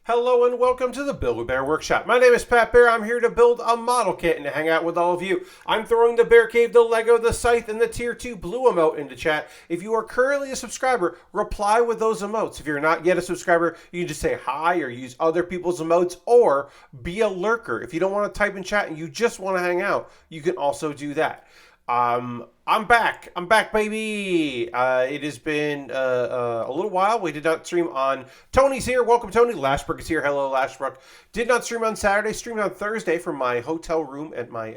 Hello and welcome to the Baer Workshop. My name is Pat Baer. I'm here to build a model kit and to hang out with all of you. I'm throwing the Bear Cave, the Lego, the Scythe, and the Tier 2 Blue emote into chat. If you are currently a subscriber, reply with those emotes. If you're not yet a subscriber, you can just say hi or use other people's emotes or be a lurker. If you don't want to type in chat and you just want to hang out, you can also do that. I'm back. I'm back, baby. It has been a little while. We did not stream on. Tony's here. Welcome, Tony. Lashbrook is here. Hello, Lashbrook. Did not stream on Saturday. Streamed on Thursday from my hotel room at my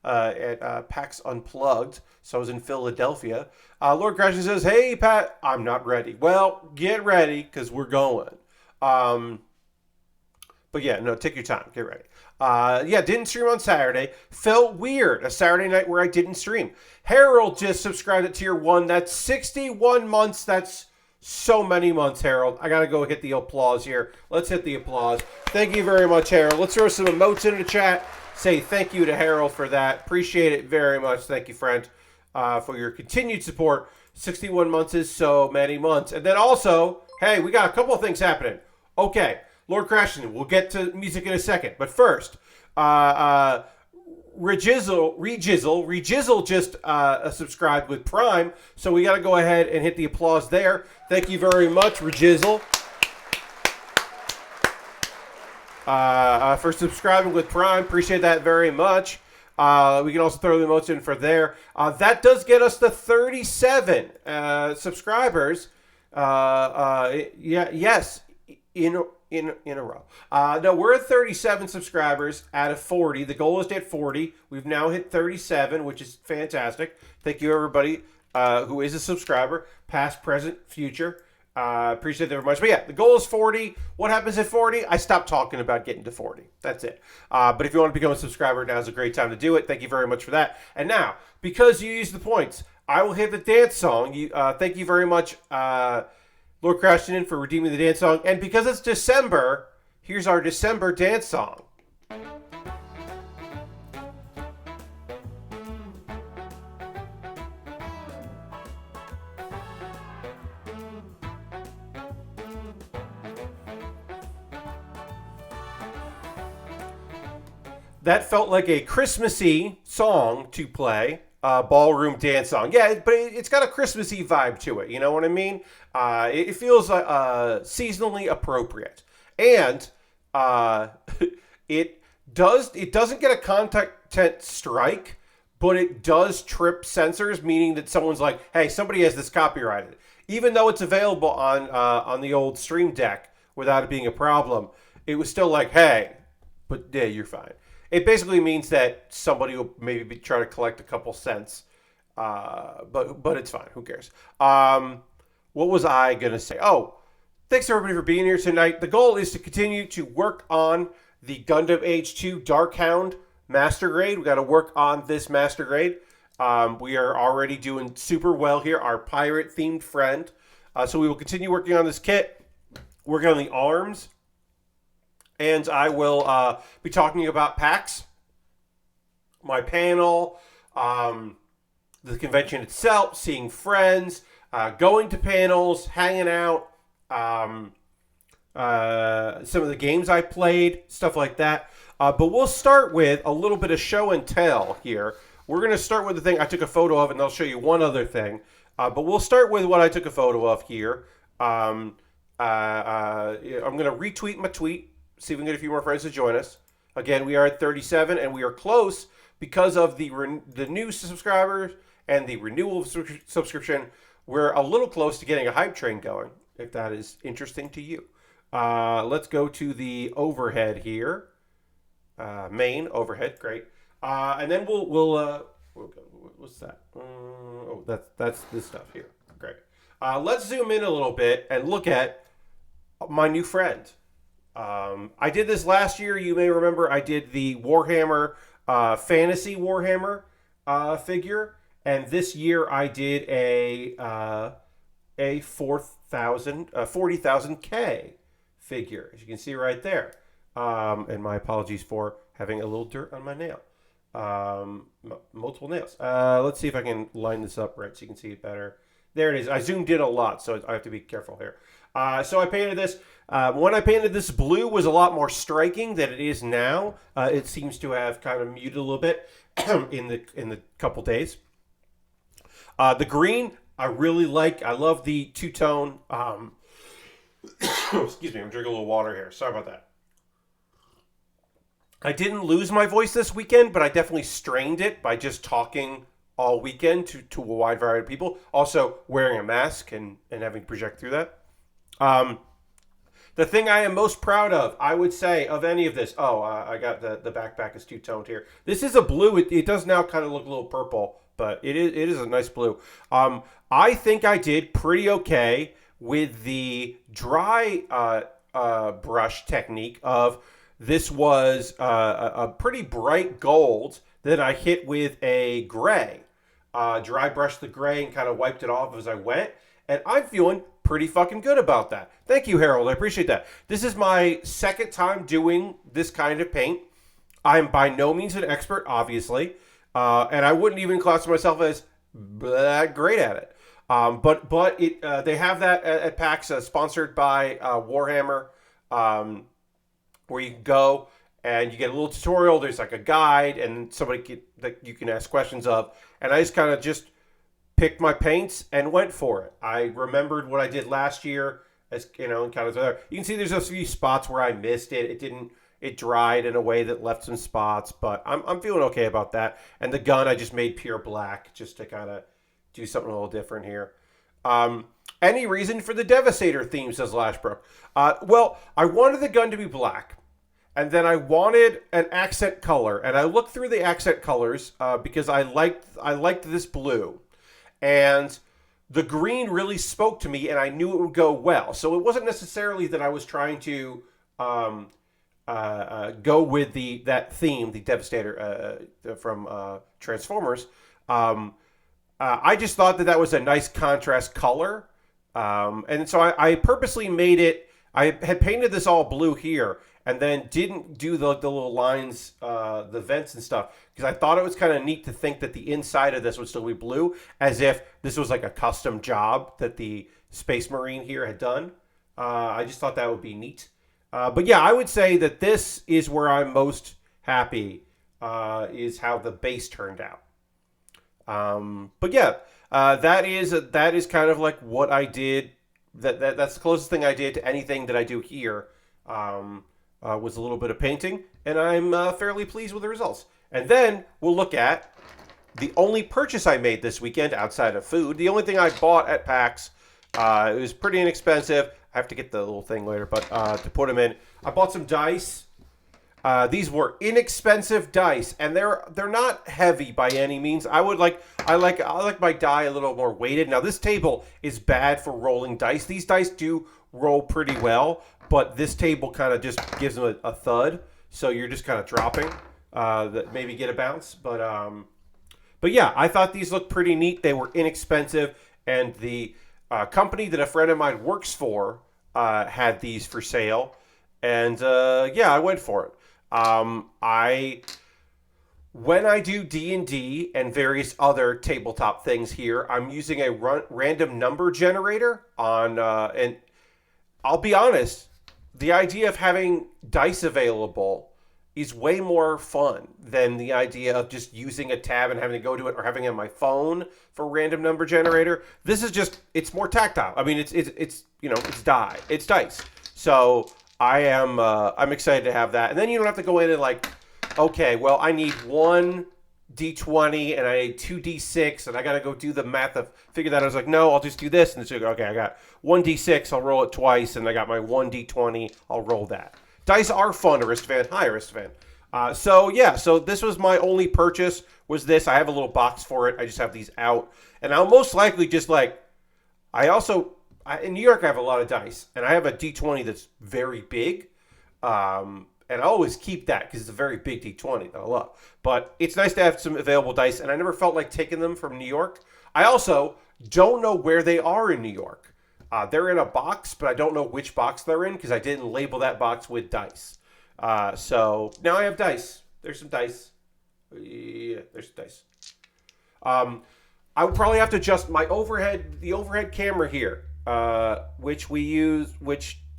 at PAX Unplugged. So I was in Philadelphia. Lord Crasher says, "Hey, Pat, I'm not ready." Well, get ready because we're going. But yeah, no, take your time. Get ready. Yeah, didn't stream on Saturday. Felt weird. A Saturday night where I didn't stream. Harold just subscribed at Tier 1. That's 61 months. That's so many months, Harold. I got to go hit the applause here. Let's hit the applause. Thank you very much, Harold. Let's throw some emotes into the chat. Say thank you to Harold for that. Appreciate it very much. Thank you, friend, for your continued support. 61 months is so many months. And then also, hey, we got a couple of things happening. Okay. Lord Crashington, we'll get to music in a second. But first, Rejizzle just subscribed with Prime. So we got to go ahead and hit the applause there. Thank you very much, Rejizzle, for subscribing with Prime. Appreciate that very much. We can also throw the emotes in for there. That does get us to 37 subscribers. Yes, in a row. No, we're at 37 subscribers out of 40. The goal is to hit 40. We've now hit 37, which is fantastic. Thank you, everybody who is a subscriber, past, present, future. Appreciate it very much. But yeah, the goal is 40. What happens at 40? I stopped talking about getting to 40. That's it. But if you want to become a subscriber, now is a great time to do it. Thank you very much for that. And now, because you used the points, I will hit the dance song. Thank you very much, Lord Crashington, for redeeming the dance song. And because it's December, here's our December dance song. That felt like a Christmassy song to play. Ballroom dance song. Yeah, but it's got a Christmassy vibe to it. You know what I mean? It feels seasonally appropriate. And it doesn't get a content strike, but it does trip censors, meaning that someone's like, hey, somebody has this copyrighted. Even though it's available on the old Stream Deck without it being a problem, it was still like, hey, but yeah, you're fine. It basically means that somebody will maybe try to collect a couple cents, but it's fine. Who cares? What was I going to say? Oh, thanks everybody for being here tonight. The goal is to continue to work on the Gundam Age 2 Dark Hound Master Grade. We got to work on this Master Grade. We are already doing super well here. Our pirate-themed friend. So we will continue working on this kit, working on the arms. And I will be talking about PAX, my panel, the convention itself, seeing friends, going to panels, hanging out, some of the games I played, stuff like that. But we'll start with a little bit of show and tell here. We're going to start with the thing I took a photo of, and I'll show you one other thing. But we'll start with what I took a photo of here. I'm going to retweet my tweet. See if we can get a few more friends to join us. Again, we are at 37, and we are close because of the new subscribers and the renewal of subscription. We're a little close to getting a hype train going, if that is interesting to you. Let's go to the overhead here. Main overhead, great. And then we'll go, what's that? Oh, that's this stuff here. Great. Let's zoom in a little bit and look at my new friend. I did this last year. You may remember I did the Warhammer, Fantasy Warhammer figure. And this year I did a 40,000K figure, as you can see right there. And my apologies for having a little dirt on my nail. Multiple nails. Let's see if I can line this up right so you can see it better. There it is. I zoomed in a lot, so I have to be careful here. So I painted this. When I painted this, blue was a lot more striking than it is now. It seems to have kind of muted a little bit in the couple days. The green I really like. I love the two-tone. Excuse me, I'm drinking a little water here. Sorry about that. I didn't lose my voice this weekend, but I definitely strained it by just talking all weekend to a wide variety of people. Also, wearing a mask and having to project through that. The thing I am most proud of, I would say, of any of this. Oh, I got the backpack is two-toned here. This is a blue. It does now kind of look a little purple, but it is a nice blue. I think I did pretty okay with the dry brush technique of this was a pretty bright gold that I hit with a gray. Dry brushed the gray and kind of wiped it off as I went. And I'm feeling pretty fucking good about that. Thank you, Harold. I appreciate that. This is my second time doing this kind of paint. I'm by no means an expert, obviously. And I wouldn't even class myself as that great at it. But they have that at PAX, sponsored by Warhammer, where you can go and you get a little tutorial. There's like a guide and somebody that you can ask questions of. And I just kind of picked my paints and went for it. I remembered what I did last year, as and kind of there. You can see there's a few spots where I missed it. It dried in a way that left some spots, but I'm feeling okay about that. And the gun I just made pure black just to kind of do something a little different here. Any reason for the Devastator theme, says Lashbrook? Well, I wanted the gun to be black, and then I wanted an accent color, and I looked through the accent colors because I liked this blue, and the green really spoke to me, and I knew it would go well. So it wasn't necessarily that I was trying to go with that theme, the Devastator from Transformers. I just thought that was a nice contrast color. And so I purposely made it, I had painted this all blue here and then didn't do the little lines, the vents and stuff, because I thought it was kind of neat to think that the inside of this would still be blue, as if this was like a custom job that the Space Marine here had done. I just thought that would be neat. But yeah, I would say that this is where I'm most happy, is how the base turned out. But yeah, that is kind of like what I did. That's the closest thing I did to anything that I do here. Was a little bit of painting, and I'm fairly pleased with the results. And then we'll look at the only purchase I made this weekend outside of food. The only thing I bought at PAX, it was pretty inexpensive. I have to get the little thing later, but to put them in, I bought some dice. These were inexpensive dice, and they're not heavy by any means. I like my die a little more weighted. Now this table is bad for rolling dice. These dice do roll pretty well, but this table kind of just gives them a thud, so you're just kind of dropping. That maybe get a bounce, but yeah, I thought these looked pretty neat. They were inexpensive, and the company that a friend of mine works for had these for sale, and yeah, I went for it. When I do D&D and various other tabletop things here, I'm using a random number generator on, and I'll be honest, the idea of having dice available is way more fun than the idea of just using a tab and having to go to it, or having it on my phone for random number generator. This is just, it's more tactile. I mean, it's it's dice. So I'm excited to have that. And then you don't have to go in and like, okay, well, I need one D20 and I need two D6, and I got to go do the math of figure that out. I was like, no, I'll just do this. And it's like, okay, I got one D6, I'll roll it twice, and I got my one D20, I'll roll that. Dice are fun, Aristophan. Hi, Aristophan. So this was my only purchase, was this. I have a little box for it. I just have these out. And I'll most likely just like, in New York, I have a lot of dice, and I have a D20 that's very big, and I always keep that because it's a very big D20 that I love. But it's nice to have some available dice, and I never felt like taking them from New York. I also don't know where they are in New York. They're in a box, but I don't know which box they're in because I didn't label that box with dice. So now I have dice. There's some dice. Yeah, there's some dice. I would probably have to adjust my the overhead camera here, which we use,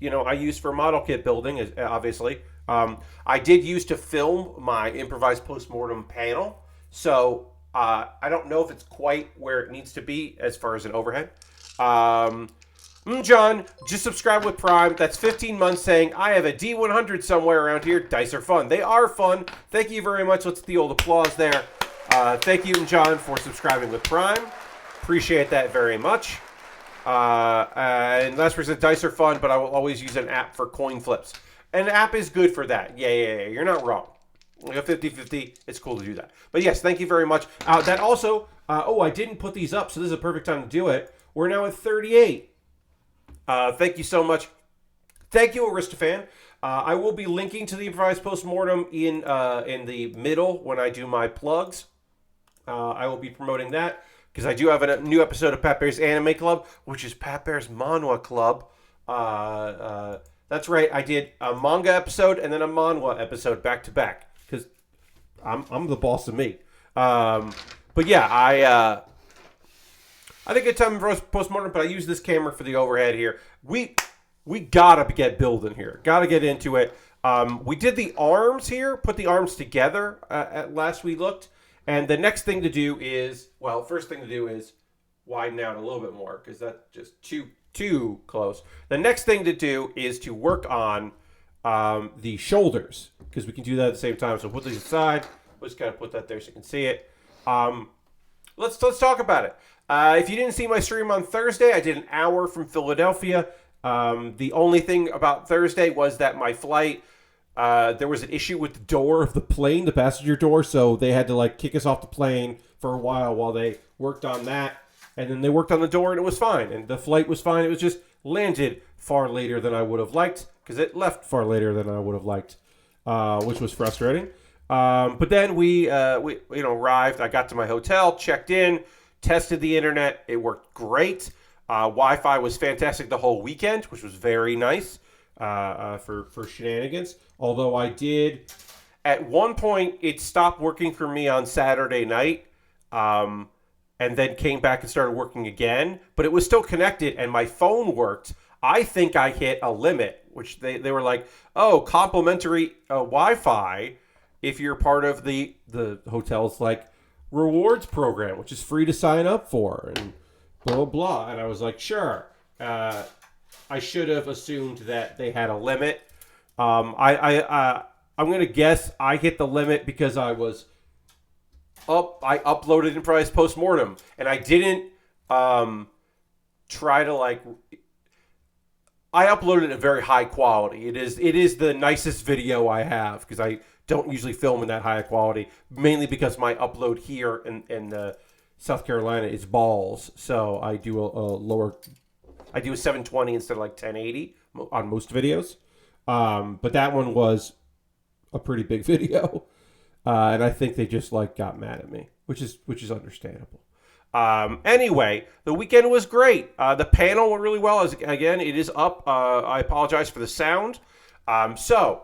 I use for model kit building, obviously. I did use to film my improvised postmortem panel, so I don't know if it's quite where it needs to be as far as an overhead. John, just subscribe with Prime. That's 15 months saying, I have a D100 somewhere around here. Dice are fun. They are fun. Thank you very much. Let's the old applause there. Thank you, John, for subscribing with Prime. Appreciate that very much. And last person, dice are fun, but I will always use an app for coin flips. An app is good for that. Yeah. You're not wrong. Like a 50-50, it's cool to do that. But yes, thank you very much. That also, I didn't put these up, so this is a perfect time to do it. We're now at 38. Thank you so much. Thank you, Aristofan. I will be linking to the improvised postmortem in the middle when I do my plugs. I will be promoting that because I do have a new episode of Pat Bear's Anime Club, which is Pat Bear's Manhwa Club. That's right. I did a manga episode and then a manhwa episode back to back because I'm the boss of me. But yeah, I think it's time for postmortem, but I use this camera for the overhead here. We gotta get building here. Gotta get into it. We did the arms here, put the arms together at last we looked. And the next thing to do is, first thing to do is widen out a little bit more because that's just too close. The next thing to do is to work on the shoulders because we can do that at the same time. So put these aside. We'll just kind of put that there so you can see it. Let's talk about it. If you didn't see my stream on Thursday, I did an hour from Philadelphia. The only thing about Thursday was that my flight, there was an issue with the door of the plane, the passenger door, so they had to kick us off the plane for a while they worked on that. And then they worked on the door and it was fine. And the flight was fine. It was just landed far later than I would have liked because it left far later than I would have liked, which was frustrating. But then we arrived. I got to my hotel, checked in, tested the internet. It worked great. Wi-Fi was fantastic the whole weekend, which was very nice for shenanigans. Although I did, at one point, it stopped working for me on Saturday night, and then came back and started working again. But it was still connected, and my phone worked. I think I hit a limit, which they were like, oh, complimentary Wi-Fi if you're part of the hotel's rewards program, which is free to sign up for, and blah, blah, blah. And I was like, sure. I should have assumed that they had a limit. I'm going to guess I hit the limit because I was I uploaded Improvised Postmortem, and I didn't try to I uploaded it at very high quality. It is the nicest video I have because I don't usually film in that high quality, mainly because my upload here in South Carolina is balls. So I do I do a 720 instead of 1080 on most videos. But that one was a pretty big video. And I think they just got mad at me, which is understandable. Anyway, the weekend was great. The panel went really well. Again, it is up. I apologize for the sound. So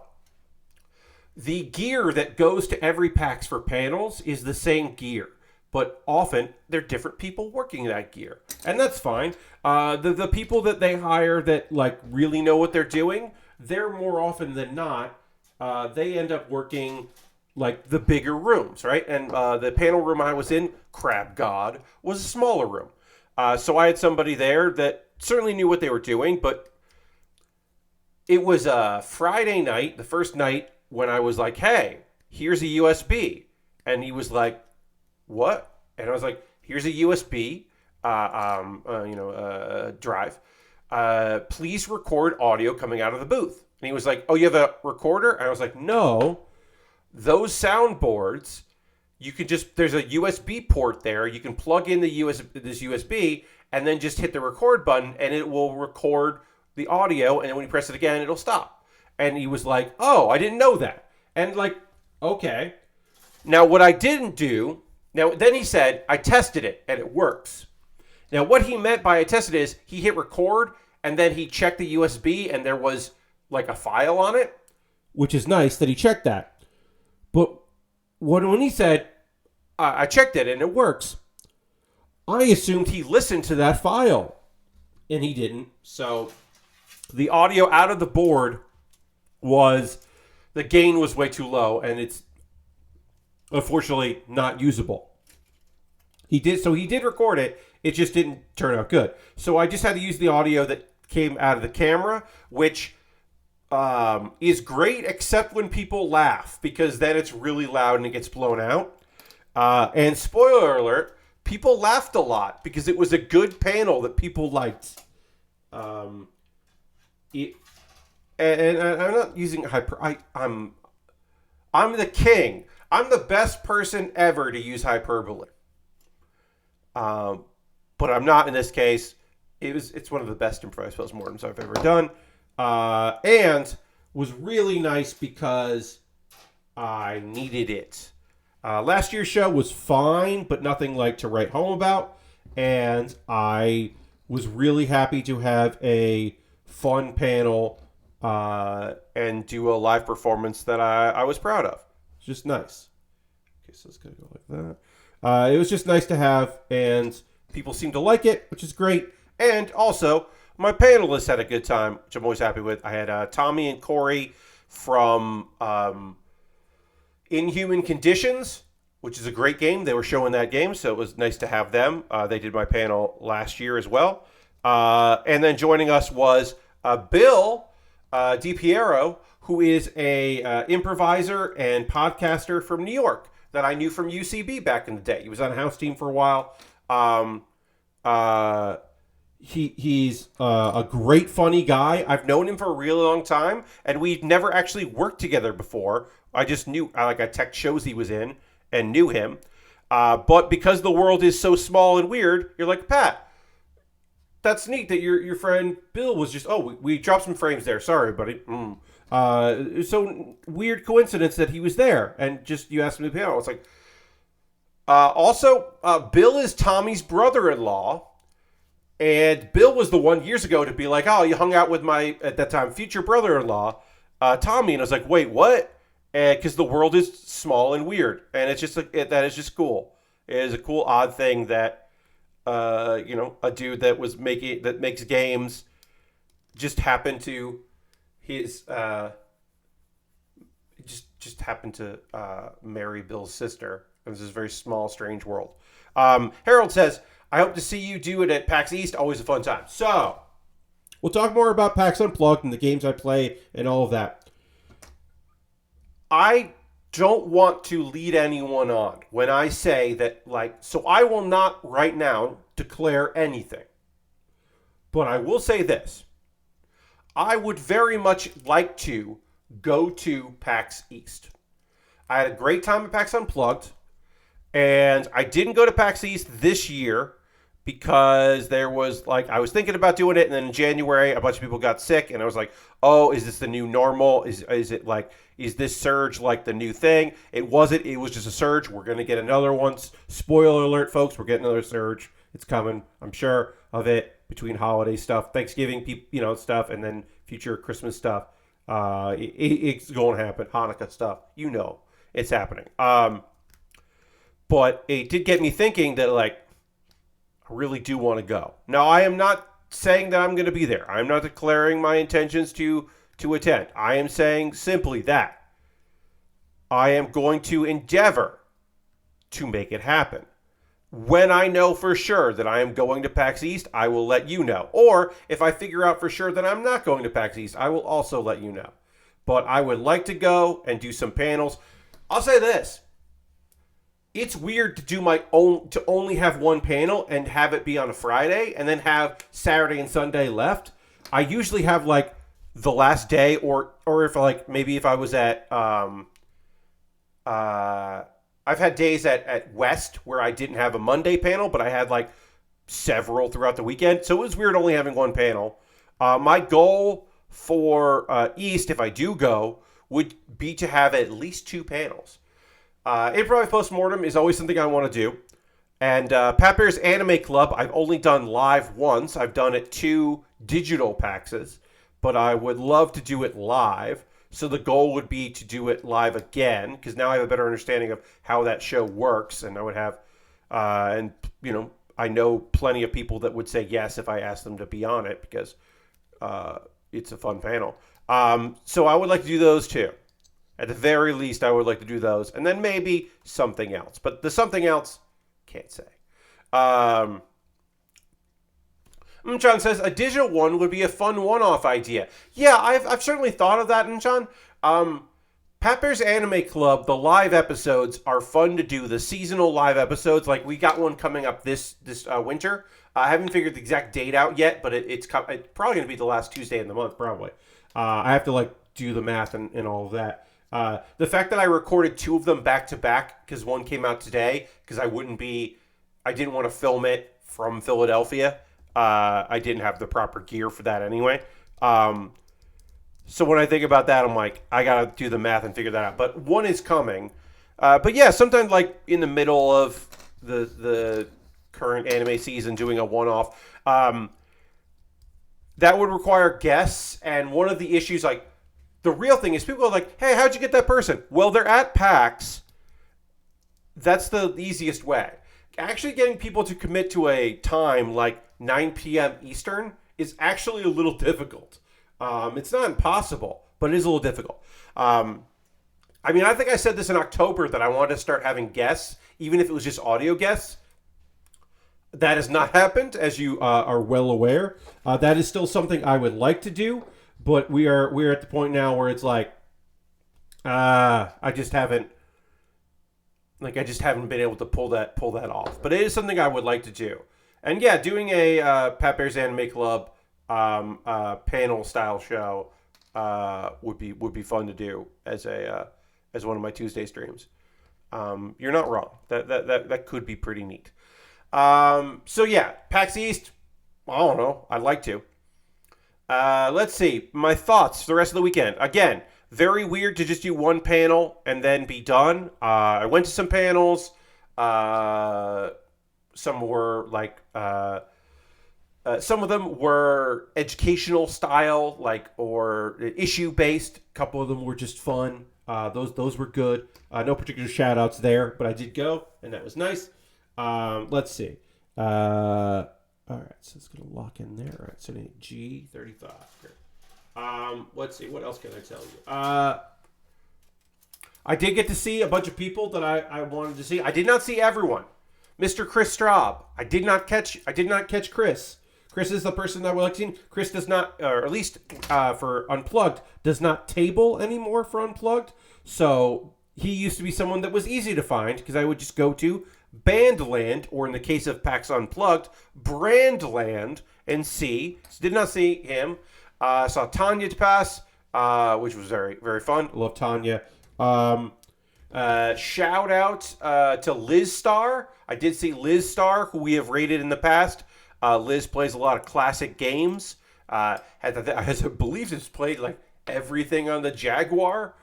the gear that goes to every PAX for panels is the same gear, but often they're different people working that gear, and that's fine. The people that they hire that really know what they're doing, they're more often than not, they end up working the bigger rooms, right? And the panel room I was in, Crab God, was a smaller room. So I had somebody there that certainly knew what they were doing, but it was a Friday night, the first night, when I was like, hey, here's a USB. And he was like, what? And I was like, here's a USB drive. Please record audio coming out of the booth. And he was like, oh, you have a recorder? And I was like, no. Those soundboards, you can there's a USB port there. You can plug in this USB and then just hit the record button and it will record the audio. And then when you press it again, it'll stop. And he was like, oh, I didn't know that. And okay. Now, what I didn't do, then he said, I tested it and it works. Now, what he meant by I tested is he hit record and then he checked the USB and there was a file on it, which is nice that he checked that. But when he said, I checked it and it works, I assumed he listened to that file, and he didn't. So the audio out of the board the gain was way too low, and it's unfortunately not usable. He did record it. It just didn't turn out good. So I just had to use the audio that came out of the camera, which is great, except when people laugh, because then it's really loud and it gets blown out. And spoiler alert, people laughed a lot because it was a good panel that people liked. And I'm not using hyper. I'm the king. I'm the best person ever to use hyperbole. But I'm not in this case. It's one of the best improvised postmortems I've ever done, and was really nice because I needed it. Last year's show was fine, but nothing like to write home about, and I was really happy to have a fun panel and do a live performance that I was proud of. It's just nice. Okay, so it's gonna go like that. It was just nice to have, and people seem to like it, which is great. And also, my panelists had a good time, which I'm always happy with. I had Tommy and Corey from Inhuman Conditions, which is a great game. They were showing that game, so it was nice to have them. They did my panel last year as well. And then joining us was Bill DiPiero, who is a improviser and podcaster from New York that I knew from UCB back in the day. He was on a house team for a while. He's a great, funny guy. I've known him for a really long time, and we've never actually worked together before. I just knew, I tech shows he was in and knew him. But because the world is so small and weird, you're like, Pat, that's neat that your friend Bill was just, we dropped some frames there. Sorry, buddy. So weird coincidence that he was there, and just you asked him to the panel. It's like, also, Bill is Tommy's brother-in-law, and Bill was the one years ago to be like, you hung out with my, at that time, future brother-in-law, Tommy, and I was like, wait, what? Because the world is small and weird, and it's just that is just cool. It is a cool, odd thing that, a dude that makes games just happened to just happened to marry Bill's sister. It was this very small, strange world. Harold says, I hope to see you do it at PAX East. Always a fun time. So, we'll talk more about PAX Unplugged and the games I play and all of that. I don't want to lead anyone on when I say that, so I will not right now declare anything. But I will say this. I would very much like to go to PAX East. I had a great time at PAX Unplugged. And I didn't go to PAX East this year because there was, I was thinking about doing it, and then in January, a bunch of people got sick, and I was like, is this the new normal? Is this surge the new thing? It wasn't. It was just a surge. We're going to get another one. Spoiler alert, folks. We're getting another surge. It's coming. I'm sure of it between holiday stuff, Thanksgiving, stuff, and then future Christmas stuff. It's going to happen. Hanukkah stuff. It's happening. But it did get me thinking that, I really do want to go. Now, I am not saying that I'm going to be there. I'm not declaring my intentions to attend. I am saying simply that I am going to endeavor to make it happen. When I know for sure that I am going to PAX East, I will let you know. Or if I figure out for sure that I'm not going to PAX East, I will also let you know. But I would like to go and do some panels. I'll say this. It's weird to do to only have one panel and have it be on a Friday and then have Saturday and Sunday left. I usually have the last day or if maybe if I was at I've had days at West where I didn't have a Monday panel, but I had several throughout the weekend. So it was weird only having one panel. My goal for East, if I do go, would be to have at least two panels. Improvised Postmortem is always something I want to do. And Pat Bear's Anime Club, I've only done live once. I've done it 2 digital PAXs, but I would love to do it live. So the goal would be to do it live again, because now I have a better understanding of how that show works, and I would have, I know plenty of people that would say yes if I asked them to be on it because it's a fun panel. So I would like to do those too. At the very least, I would like to do those. And then maybe something else. But the something else, can't say. John says, a digital one would be a fun one-off idea. Yeah, I've certainly thought of that, John. Pat Bear's Anime Club, the live episodes are fun to do. The seasonal live episodes, like we got one coming up this winter. I haven't figured the exact date out yet, but it's probably going to be the last Tuesday in the month, probably. I have to do the math and all of that. The fact that I recorded 2 of them back to back because one came out today because I didn't want to film it from Philadelphia. I didn't have the proper gear for that anyway. So when I think about that, I'm like, I got to do the math and figure that out. But one is coming. But yeah, sometimes like in the middle of the current anime season doing a one-off, that would require guests. And one of the issues, like the real thing is people are like, hey, how'd you get that person? Well, they're at PAX. That's the easiest way. Actually getting people to commit to a time like 9 p.m. Eastern is actually a little difficult. It's not impossible, but it is a little difficult. I think I said this in October that I wanted to start having guests, even if it was just audio guests. That has not happened, as you are well aware. That is still something I would like to do, but we're at the point now where it's like, I just haven't been able to pull that off. But it is something I would like to do. And yeah, doing a Pat Bear's Anime Club panel style show would be fun to do as one of my Tuesday streams. You're not wrong. That could be pretty neat. So yeah, PAX East. I don't know. I'd like to. Let's see. My thoughts for the rest of the weekend. Again, very weird to just do one panel and then be done. I went to some panels. Some were like, some of them were educational style, or issue based. A couple of them were just fun. Those were good. No particular shout outs there, but I did go, and that was nice. Let's see. All right, so it's gonna lock in there. All right, so G35. Let's see. What else can I tell you? I did get to see a bunch of people that I wanted to see. I did not see everyone. Mr. Chris Straub. I did not catch Chris. Chris is the person that I would like to see. Chris does not, or at least for Unplugged, does not table anymore for Unplugged. So he used to be someone that was easy to find because I would just go to Bandland, or in the case of PAX Unplugged, Brandland, and see. So did not see him. Saw Tanya pass, which was very, very fun. Love Tanya. Shout out to Liz Star. I did see Liz Star, who we have rated in the past. Liz plays a lot of classic games. I believe has played like everything on the Jaguar.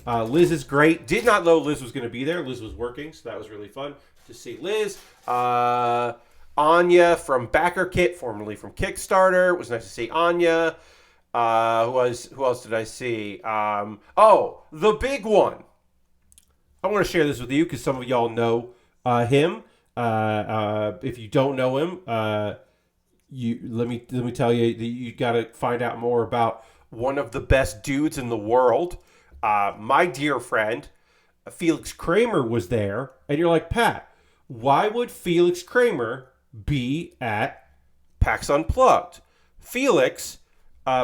Liz is great. Did not know Liz was going to be there. Liz was working, so that was really fun to see Liz. Anya from Backer Kit, formerly from Kickstarter. It was nice to see Anya. Who else did I see? The big one. I want to share this with you because some of y'all know him. If you don't know him, let me tell you, you got to find out more about one of the best dudes in the world. My dear friend, Felix Kramer was there, and you're like, Pat, why would Felix Kramer be at PAX Unplugged? Felix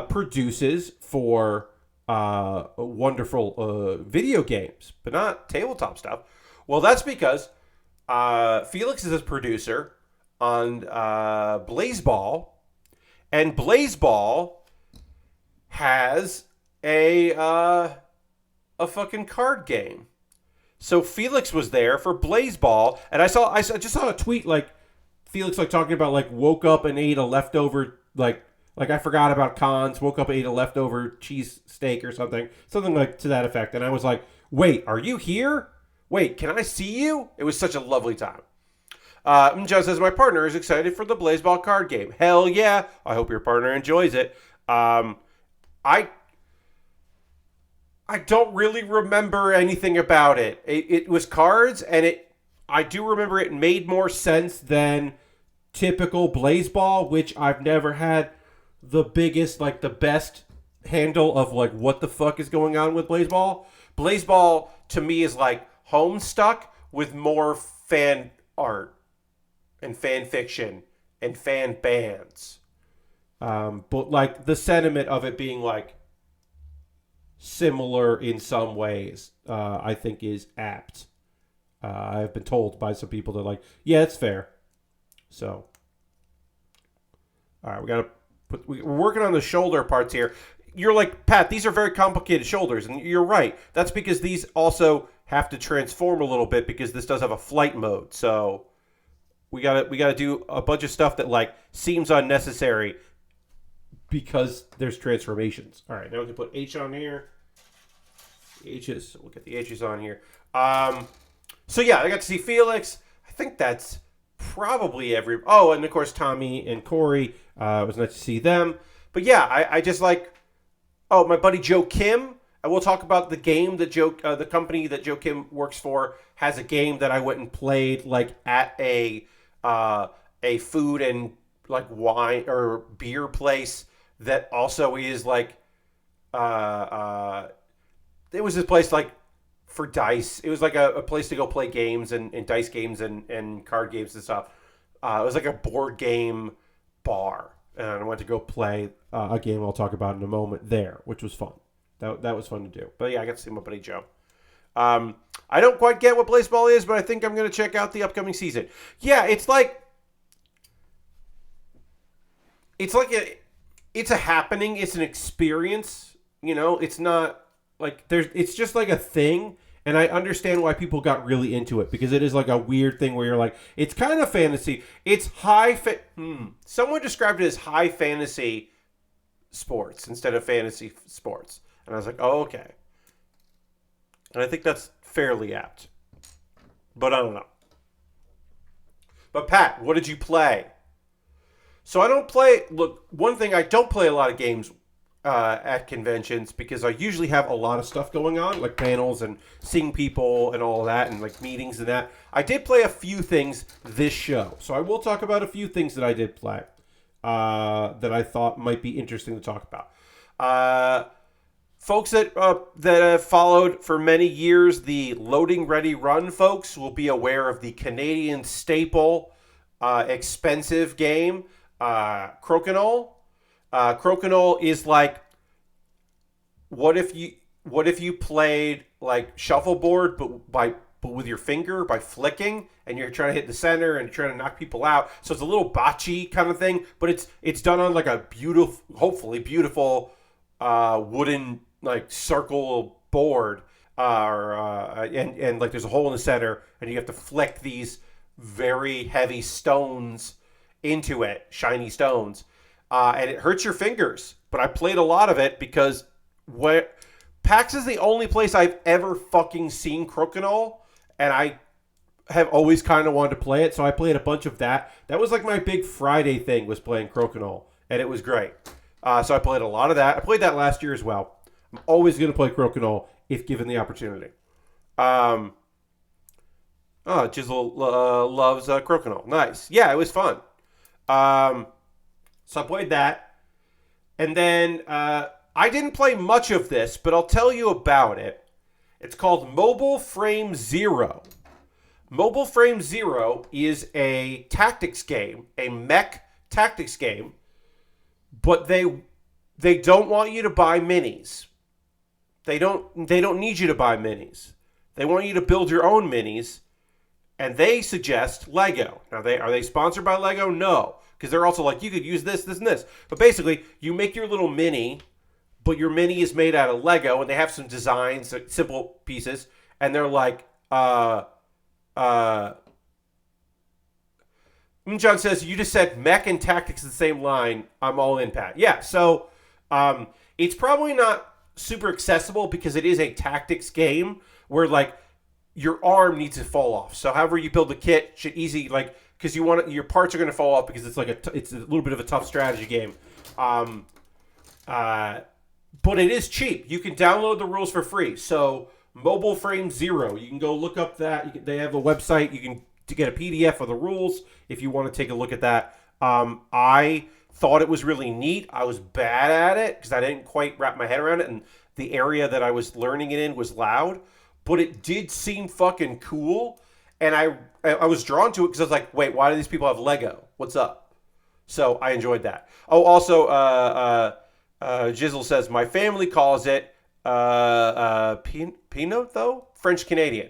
produces for wonderful video games, but not tabletop stuff. Well, that's because Felix is a producer on Blazeball, and Blazeball has a fucking card game. So Felix was there for Blazeball, and I just saw a tweet like Felix talking about woke up and ate a leftover like I forgot about cons, woke up and ate a leftover cheese steak or something like to that effect, and I was like, wait, are you here? Wait, can I see you? It was such a lovely time. John says, my partner is excited for the Blazeball card game. Hell yeah. I hope your partner enjoys it. I don't really remember anything about it. It was cards, and I do remember it made more sense than typical Blazeball, which I've never had the biggest, like the best handle of like what the fuck is going on with Blazeball. Blazeball to me is like Homestuck with more fan art and fan fiction and fan bands. But like the sentiment of it being like similar in some ways, I think is apt. I've been told by some people that like, yeah, it's fair. So, all right, we're working on the shoulder parts here. You're like, Pat, these are very complicated shoulders, and you're right. That's because these also have to transform a little bit because this does have a flight mode. So we gotta do a bunch of stuff that like seems unnecessary because there's transformations. All right, now we can put H on here. H's. We'll get the H's on here. So yeah, I got to see Felix. I think that's probably every. Oh, and of course Tommy and Corey. It was nice to see them. But yeah, I just like. Oh, my buddy Joe Kim. And we'll talk about the game that the company that Joe Kim works for has a game that I went and played like at a food and like wine or beer place that also is like it was this place like for dice. It was like a place to go play games and dice games and card games and stuff. It was like a board game bar. And I went to go play a game I'll talk about in a moment there, which was fun. That was fun to do. But yeah, I got to see my buddy Joe. I don't quite get what Blazeball is, but I think I'm going to check out the upcoming season. Yeah, it's a happening. It's an experience. You know, it's not like it's just like a thing. And I understand why people got really into it because it is like a weird thing where you're like, it's kind of fantasy. It's someone described it as high fantasy sports instead of fantasy sports. And I was like, oh, okay. And I think that's fairly apt. But I don't know. But Pat, what did you play? So I don't play, look, one thing, I don't play a lot of games at conventions because I usually have a lot of stuff going on, like panels and seeing people and all of that and like meetings and that. I did play a few things this show. So I will talk about a few things that I did play that I thought might be interesting to talk about. Folks that have followed for many years the Loading Ready Run folks will be aware of the Canadian staple expensive game, Crokinole. Crokinole is like, what if you played like shuffleboard, but with your finger by flicking, and you're trying to hit the center and trying to knock people out. So it's a little bocce kind of thing, but it's done on like a beautiful, hopefully beautiful wooden like circle board, and like there's a hole in the center, and you have to flick these very heavy stones into it, shiny stones. And it hurts your fingers. But I played a lot of it because PAX is the only place I've ever fucking seen Crokinole, and I have always kind of wanted to play it, so I played a bunch of that. That was like my big Friday thing, was playing Crokinole, and it was great. So I played a lot of that. I played that last year as well. I'm always going to play Crokinole if given the opportunity. Jizzle loves Crokinole. Nice. Yeah, it was fun. So I played that. And then I didn't play much of this, but I'll tell you about it. It's called Mobile Frame Zero. Mobile Frame Zero is a tactics game, a mech tactics game, but they don't want you to buy minis. They don't need you to buy minis. They want you to build your own minis, and they suggest Lego. Now, are they sponsored by Lego? No. Because they're also like, you could use this, this, and this. But basically, you make your little mini, but your mini is made out of Lego, and they have some designs, simple pieces, and they're like, John says, you just said mech and tactics in the same line. I'm all in, Pat. Yeah, so it's probably not super accessible because it is a tactics game where, like, your arm needs to fall off. So however you build the kit should easy, like, because your parts are going to fall off because it's like it's a little bit of a tough strategy game. But it is cheap. You can download the rules for free. So Mobile Frame Zero. You can go look up that. They have a website. You can to get a PDF of the rules if you want to take a look at that. I thought it was really neat. I was bad at it because I didn't quite wrap my head around it, and the area that I was learning it in was loud. But it did seem fucking cool, and I was drawn to it because I was like, wait, why do these people have Lego? What's up? So I enjoyed that. Oh, also, Jizzle says my family calls it Pinot though, French Canadian.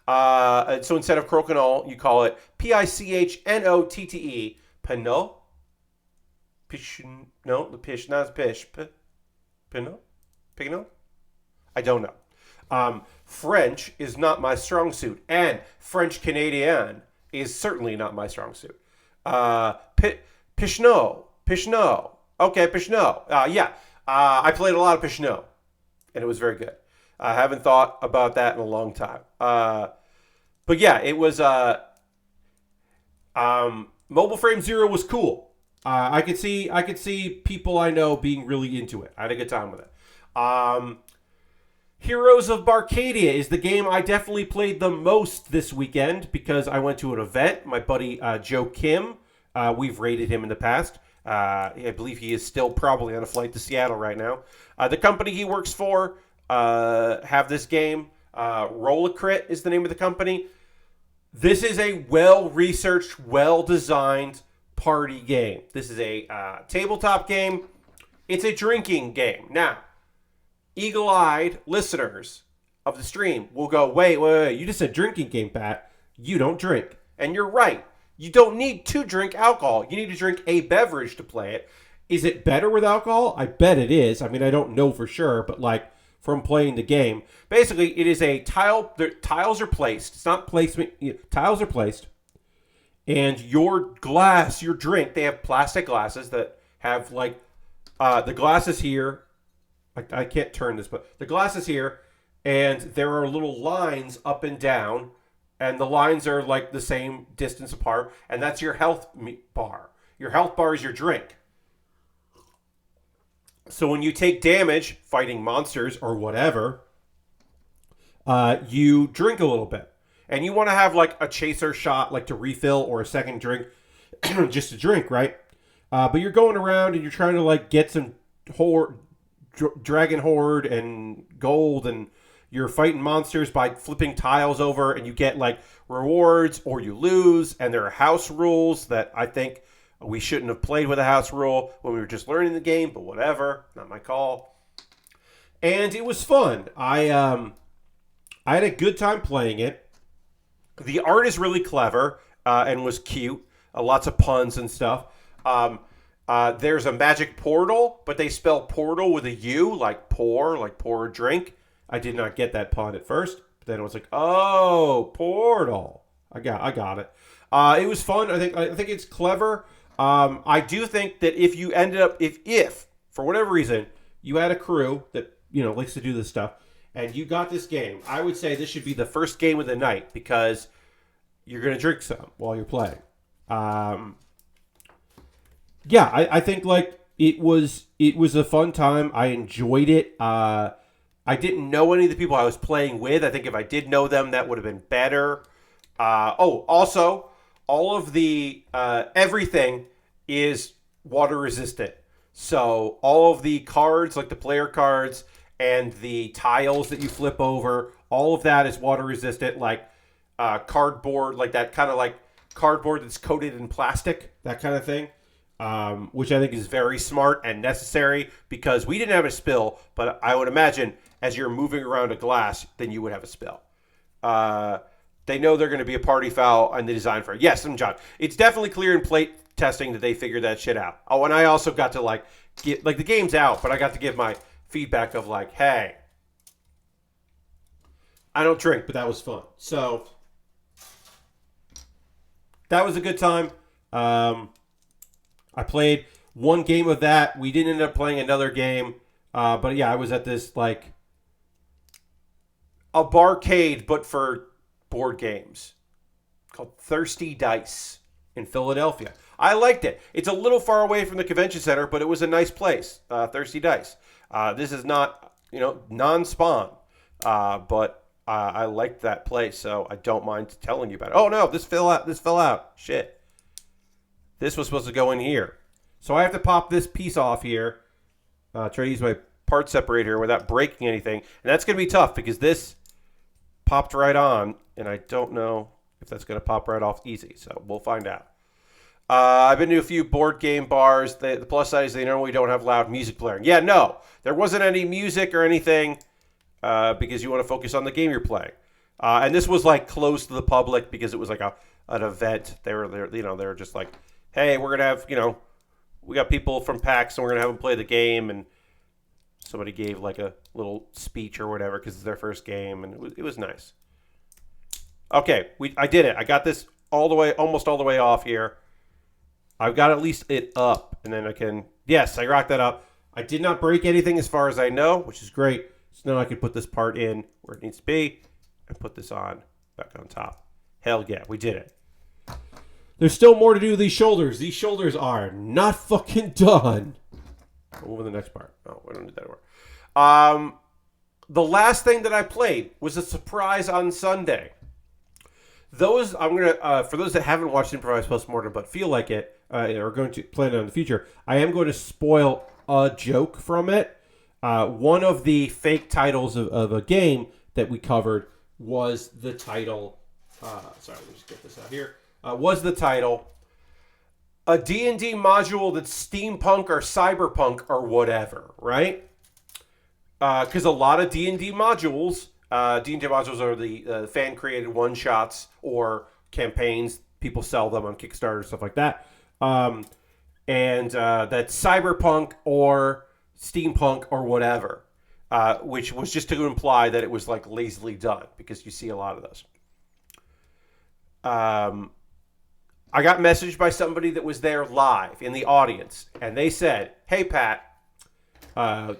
So instead of crokinole, you call it Pichnotte. Pinot. No, the pish, not pish. Pinot. Pinot. I don't know. French is not my strong suit, and French Canadian is certainly not my strong suit. Pishnot. Okay, Pishnot. Yeah. I played a lot of Pishnot, and it was very good. I haven't thought about that in a long time. But yeah, it was. Mobile Frame Zero was cool. I could see people I know being really into it. I had a good time with it. Heroes of Barcadia is the game I definitely played the most this weekend because I went to an event. My buddy Joe Kim, we've rated him in the past. I believe he is still probably on a flight to Seattle right now. The company he works for have this game. Rollicrit is the name of the company. This is a well-researched, well-designed party game. This is a tabletop game. It's a drinking game. Now, eagle-eyed listeners of the stream will go, wait, you just said drinking game, Pat. You don't drink. And you're right. You don't need to drink alcohol. You need to drink a beverage to play it. Is it better with alcohol? I bet it is. I mean, I don't know for sure, but like from playing the game, basically it is a tile. The tiles are placed. It's not placement. Tiles are placed. And your glass, your drink, they have plastic glasses that have like the glasses here. I can't turn this, but the glass is here, and there are little lines up and down, and the lines are like the same distance apart, and that's your health bar. Your health bar is your drink. So when you take damage fighting monsters or whatever, you drink a little bit. And you want to have like a chaser shot, like to refill, or a second drink, just to drink, right? But you're going around and you're trying to like get some dragon horde and gold, and you're fighting monsters by flipping tiles over, and you get like rewards or you lose. And there are house rules that I think we shouldn't have played with a house rule when we were just learning the game, but whatever, not my call. And it was fun. I had a good time playing it. The art is really clever and was cute. Lots of puns and stuff. There's a magic portal, but they spell portal with a U, like pour a drink. I did not get that pun at first, but then I was like, oh, portal. I got it. It was fun. I think it's clever. I do think that if you ended up, if for whatever reason you had a crew that likes to do this stuff, and you got this game, I would say this should be the first game of the night because you're going to drink some while you're playing. Yeah, I think like it was a fun time. I enjoyed it. I didn't know any of the people I was playing with. I think if I did know them, that would have been better. Also, all of the everything is water resistant. So all of the cards, like the player cards and the tiles that you flip over, all of that is water resistant, like cardboard, like that kind of like cardboard that's coated in plastic, that kind of thing. Which I think is very smart and necessary because we didn't have a spill, but I would imagine as you're moving around a glass, then you would have a spill. They know they're going to be a party foul on the design for it. Yes, I'm John. It's definitely clear in plate testing that they figured that shit out. Oh, and I also got to like get like the game's out, but I got to give my feedback of like, hey, I don't drink, but that was fun. So that was a good time. I played one game of that. We didn't end up playing another game. But yeah, I was at this like a barcade, but for board games called Thirsty Dice in Philadelphia. I liked it. It's a little far away from the convention center, but it was a nice place. Thirsty Dice. This is not, non-spawn. But I liked that play, so I don't mind telling you about it. Oh no, this fell out. This fell out. Shit. This was supposed to go in here. So I have to pop this piece off here. Try to use my part separator without breaking anything. And that's going to be tough because this popped right on. And I don't know if that's going to pop right off easy. So we'll find out. I've been to a few board game bars. The plus side is they normally don't have loud music blaring. Yeah, no. There wasn't any music or anything because you want to focus on the game you're playing. And this was like closed to the public because it was like an event. They were just like, hey, we're going to have, we got people from PAX and we're going to have them play the game. And somebody gave like a little speech or whatever because it's their first game. And it was nice. Okay, I did it. I got this almost all the way off here. I've got at least it up. And then I can, yes, I rocked that up. I did not break anything as far as I know, which is great. So now I can put this part in where it needs to be and put this on back on top. Hell yeah, we did it. There's still more to do with these shoulders. These shoulders are not fucking done. Move on to the next part. Oh, we don't need that anymore. The last thing that I played was a surprise on Sunday. I'm gonna for those that haven't watched Improvised Postmortem but feel like it or going to plan it in the future, I am going to spoil a joke from it. One of the fake titles of a game that we covered was the title. Sorry, let me just get this out here. Was the title a D&D module that's steampunk or cyberpunk or whatever, right? Because a lot of D&D modules are the fan-created one-shots or campaigns. People sell them on Kickstarter, stuff like that. And that's cyberpunk or steampunk or whatever, which was just to imply that it was like lazily done because you see a lot of those. I got messaged by somebody that was there live in the audience, and they said, "Hey Pat, I'm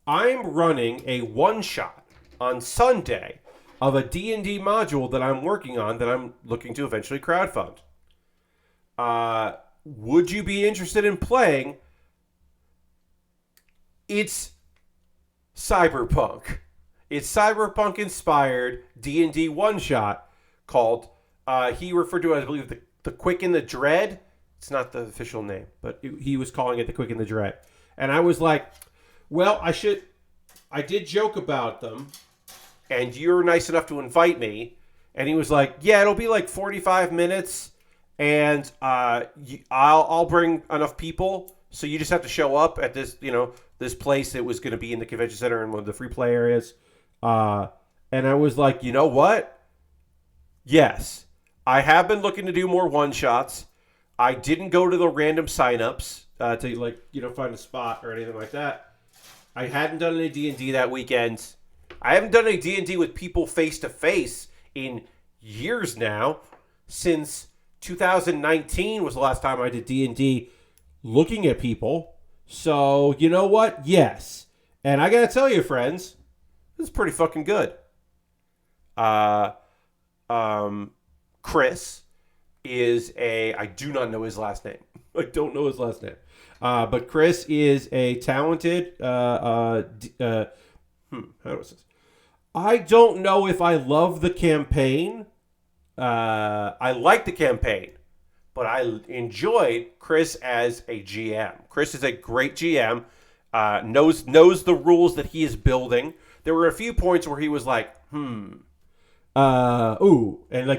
running a one-shot on Sunday of a D&D module that I'm working on that I'm looking to eventually crowdfund. Would you be interested in playing? It's cyberpunk. It's cyberpunk-inspired D&D one-shot called, he referred to it, I believe, the Quick and the Dread. It's not the official name, but he was calling it the Quick and the Dread. And I was like, well, I did joke about them, and you're nice enough to invite me. And he was like, yeah, it'll be like 45 minutes, and I'll bring enough people, so you just have to show up at this, this place that was going to be in the convention center in one of the free play areas. And I was like, you know what? Yes. I have been looking to do more one-shots. I didn't go to the random signups to find a spot or anything like that. I hadn't done any D&D that weekend. I haven't done any D&D with people face-to-face in years now. Since 2019 was the last time I did D&D looking at people. So, you know what? Yes. And I gotta tell you, friends, this is pretty fucking good. Chris is I do not know his last name. I don't know his last name. But Chris is a talented, how do I say this? I don't know if I love the campaign. I like the campaign, but I enjoyed Chris as a GM. Chris is a great GM, knows the rules that he is building. There were a few points where he was like, and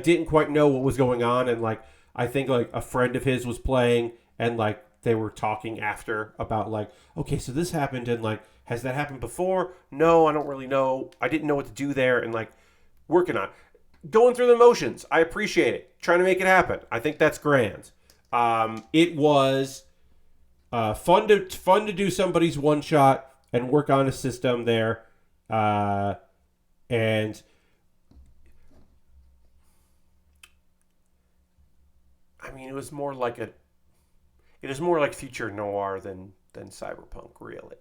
didn't quite know what was going on, and I think a friend of his was playing, and they were talking after about okay, so this happened, and has that happened before? No, I don't really know. I didn't know what to do there, and working on going through the motions. I appreciate it. Trying to make it happen. I think that's grand. It was fun to do somebody's one shot and work on a system there, and. I mean, it was more like future noir than cyberpunk, really.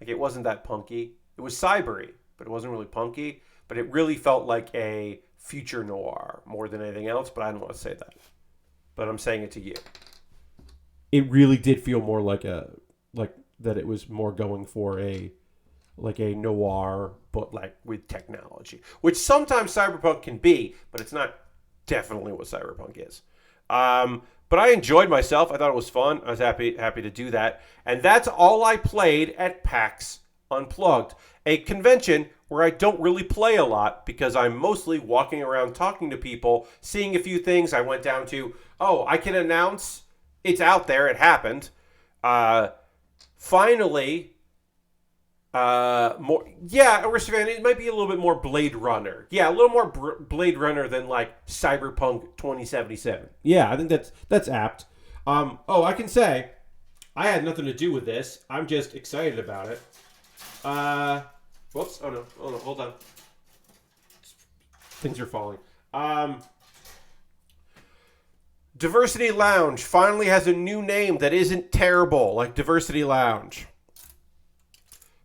It wasn't that punky. It was cybery, but it wasn't really punky. But it really felt like a future noir more than anything else. But I don't want to say that. But I'm saying it to you. It really did feel more like that. It was more going for a like a noir, but like with technology, which sometimes cyberpunk can be, but it's not definitely what cyberpunk is. But I enjoyed myself. I thought it was fun. I was happy to do that. And that's all I played at PAX Unplugged, a convention where I don't really play a lot because I'm mostly walking around talking to people, seeing a few things. I went down to, I can announce it's out there. It happened. Finally, Aristocrat, it might be a little bit more Blade Runner. Yeah, a little more Blade Runner than like Cyberpunk 2077. Yeah, I think that's apt. I can say I had nothing to do with this. I'm just excited about it. Whoops. Oh no, hold on. Things are falling. Diversity Lounge finally has a new name that isn't terrible, like Diversity Lounge.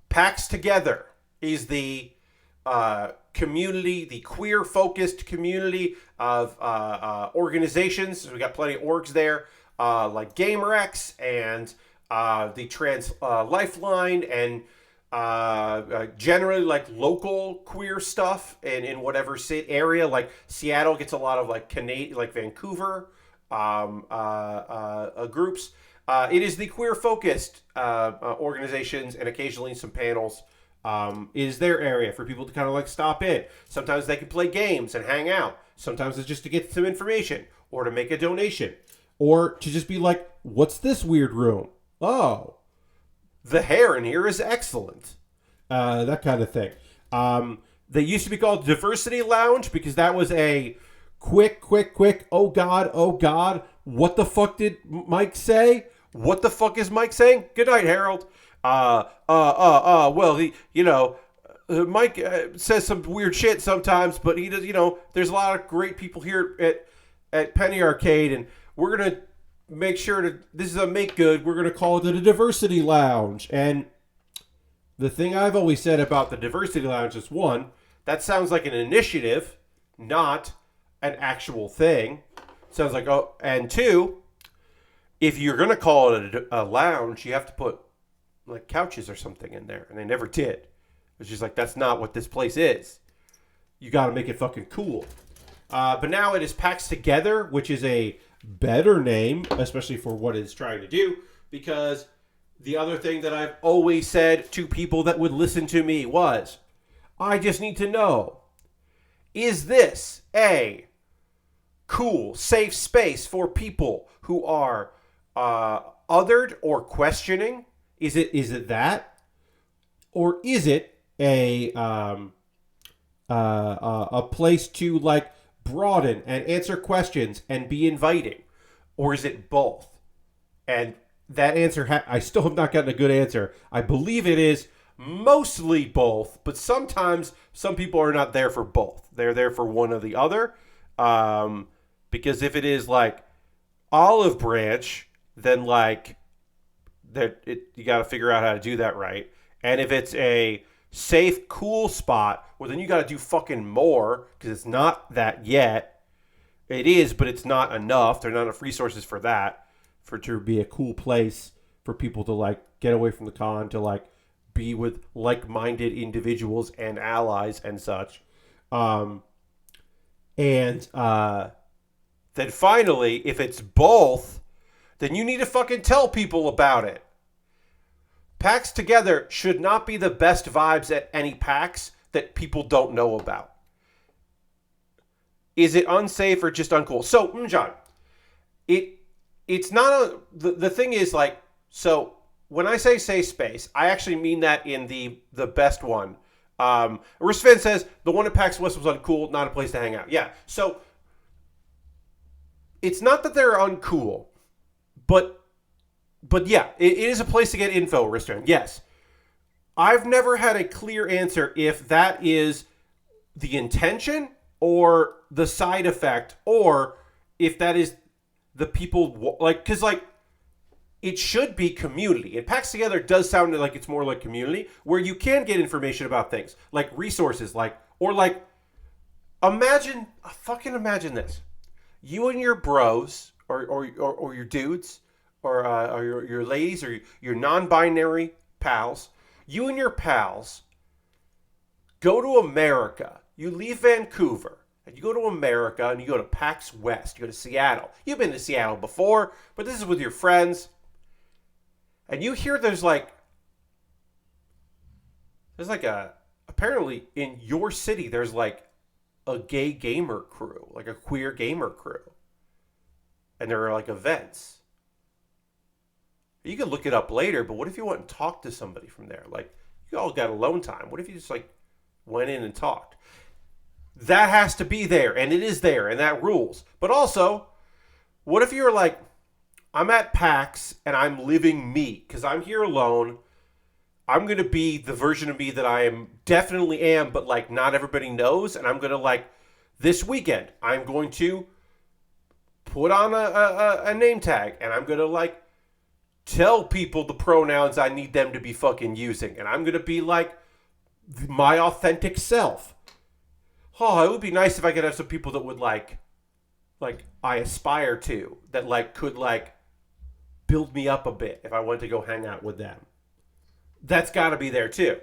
PAX Together is the community, the queer-focused community of organizations. So we got plenty of orgs there, like GamerX and the Trans Lifeline, and generally like local queer stuff in whatever city area. Like Seattle gets a lot of like Canadian, like Vancouver groups. It is the queer-focused organizations and occasionally some panels. Is their area for people to kind of like stop in. Sometimes they can play games and hang out. Sometimes it's just to get some information or to make a donation or to just be like, what's this weird room? Oh, the hair in here is excellent. That kind of thing. They used to be called Diversity Lounge because that was a quick, oh God, what the fuck did Mike say? What the fuck is Mike saying? Good night, Harold. Well, Mike says some weird shit sometimes, but he does, there's a lot of great people here at Penny Arcade, and we're going to make sure this is a make good. We're going to call it a Diversity Lounge. And the thing I've always said about the Diversity Lounge is, one, that sounds like an initiative, not an actual thing. Sounds like, and two, if you're going to call it a lounge, you have to put like couches or something in there. And they never did. It's just like, that's not what this place is. You got to make it fucking cool. But now it is PAX Together, which is a better name, especially for what it's trying to do. Because the other thing that I've always said to people that would listen to me was, I just need to know, is this a cool, safe space for people who are othered or questioning? Is it that, or is it a place to like broaden and answer questions and be inviting, or is it both? And that answer, I still have not gotten a good answer. I believe it is mostly both, but sometimes some people are not there for both. They're there for one or the other. Because if it is like olive branch, then like you got to figure out how to do that right. And if it's a safe, cool spot, well, then you got to do fucking more because it's not that yet. It is, but it's not enough. There are not enough resources for that, for it to be a cool place for people to like get away from the con, to like be with like-minded individuals and allies and such. Then finally, if it's both, then you need to fucking tell people about it. PAX Together should not be the best vibes at any PAX that people don't know about. Is it unsafe or just uncool? So, John, it's not the thing is like, so when I say safe space, I actually mean that in the best one. Risvan says the one at PAX West was uncool, not a place to hang out. Yeah, so it's not that they're uncool, but yeah, it is a place to get info, Risvan. Yes. I've never had a clear answer if that is the intention or the side effect, or if that is the people, like, because like it should be community. And PAX Together does sound like it's more like community, where you can get information about things like resources, like, or like, imagine this: you and your bros, or your dudes, or your ladies, or your non-binary pals. You and your pals Go to America. You leave Vancouver and you go to America and you go to PAX West. You go to Seattle. You've been to Seattle before, but this is with your friends. And you hear there's like apparently in your city, there's like a gay gamer crew, like a queer gamer crew. And there are like events. You can look it up later, but what if you went and talked to somebody from there? Like, you all got alone time. What if you just like went in and talked? That has to be there, and it is there, and that rules. But also, what if you're like, I'm at PAX and I'm living me because I'm here alone. I'm going to be the version of me that I definitely am, but like not everybody knows. And I'm going to like this weekend, I'm going to put on a name tag and I'm going to like tell people the pronouns I need them to be fucking using. And I'm going to be like my authentic self. Oh, it would be nice if I could have some people that would like I aspire to, that like could like build me up a bit if I went to go hang out with them. That's got to be there too.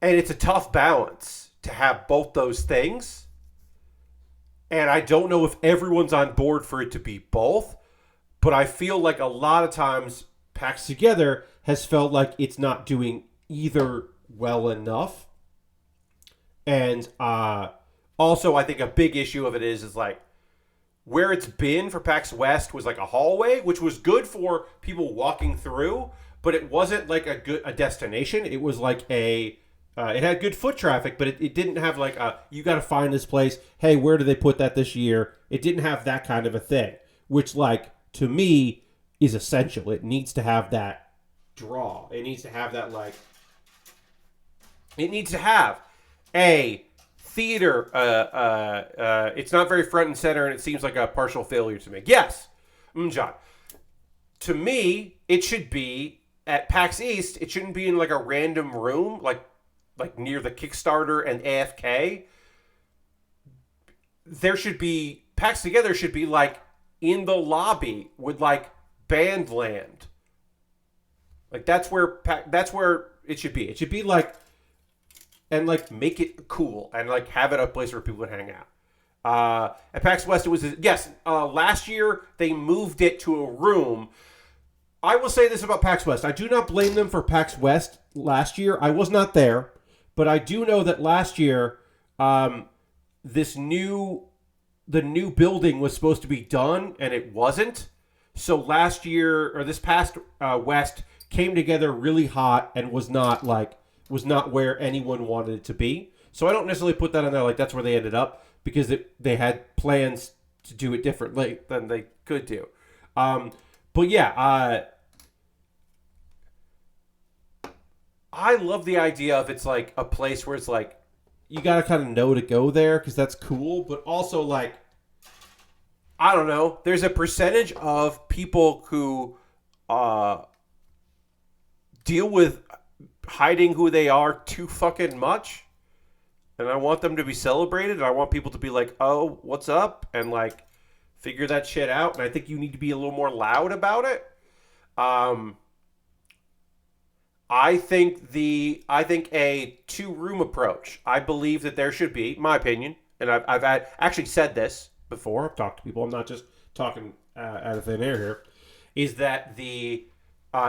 And it's a tough balance to have both those things. And I don't know if everyone's on board for it to be both, but I feel like a lot of times PAX Together has felt like it's not doing either well enough. And also, I think a big issue of it is like where it's been for PAX West was like a hallway, which was good for people walking through, but it wasn't like a destination. It was like it had good foot traffic, but it didn't have like you got to find this place. Hey, where do they put that this year? It didn't have that kind of a thing, which like to me is essential. It needs to have that draw. It needs to have that like. It needs to have a theater. It's not very front and center, and it seems like a partial failure to me. Yes, John. To me, it should be at PAX East. It shouldn't be in like a random room, like near the Kickstarter and AFK. There should be PAX Together should be like in the lobby with like Bandland. Like that's where it should be. It should be like. And, like, make it cool. And, like, have it a place where people can hang out. At PAX West, it was... Yes, last year, they moved it to a room. I will say this about PAX West. I do not blame them for PAX West last year. I was not there. But I do know that last year, the new building was supposed to be done, and it wasn't. So last year, or this past West, came together really hot and was not where anyone wanted it to be. So I don't necessarily put that in there like that's where they ended up, because they had plans to do it differently than they could do. But yeah, I love the idea of it's like a place where it's like you got to kind of know to go there because that's cool. But also like, I don't know, there's a percentage of people who deal with hiding who they are too fucking much, and I want them to be celebrated, and I want people to be like, oh, what's up, and like figure that shit out. And I think you need to be a little more loud about it. I think a 2-room approach. I believe that there should be, my opinion, and I've actually said this before. I've talked to people. I'm not just talking out of thin air here. Is that the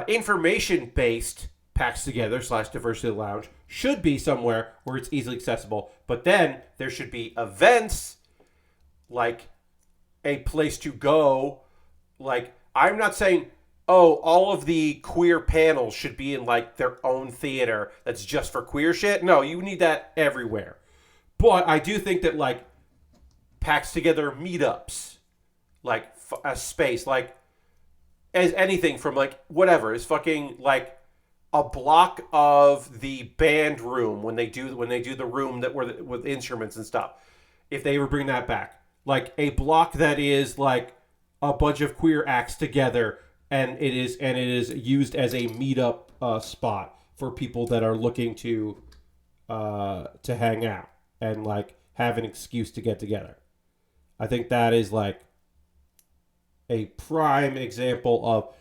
information-based PAX Together / Diversity Lounge should be somewhere where it's easily accessible. But then there should be events, like a place to go. Like, I'm not saying, oh, all of the queer panels should be in like their own theater that's just for queer shit. No, you need that everywhere. But I do think that like PAX Together meetups, like a space, like as anything from like whatever is fucking like a block of the band room when they do the room that were with instruments and stuff. If they ever bring that back, like a block that is like a bunch of queer acts together, and it is used as a meetup spot for people that are looking to hang out and like have an excuse to get together. I think that is like a prime example of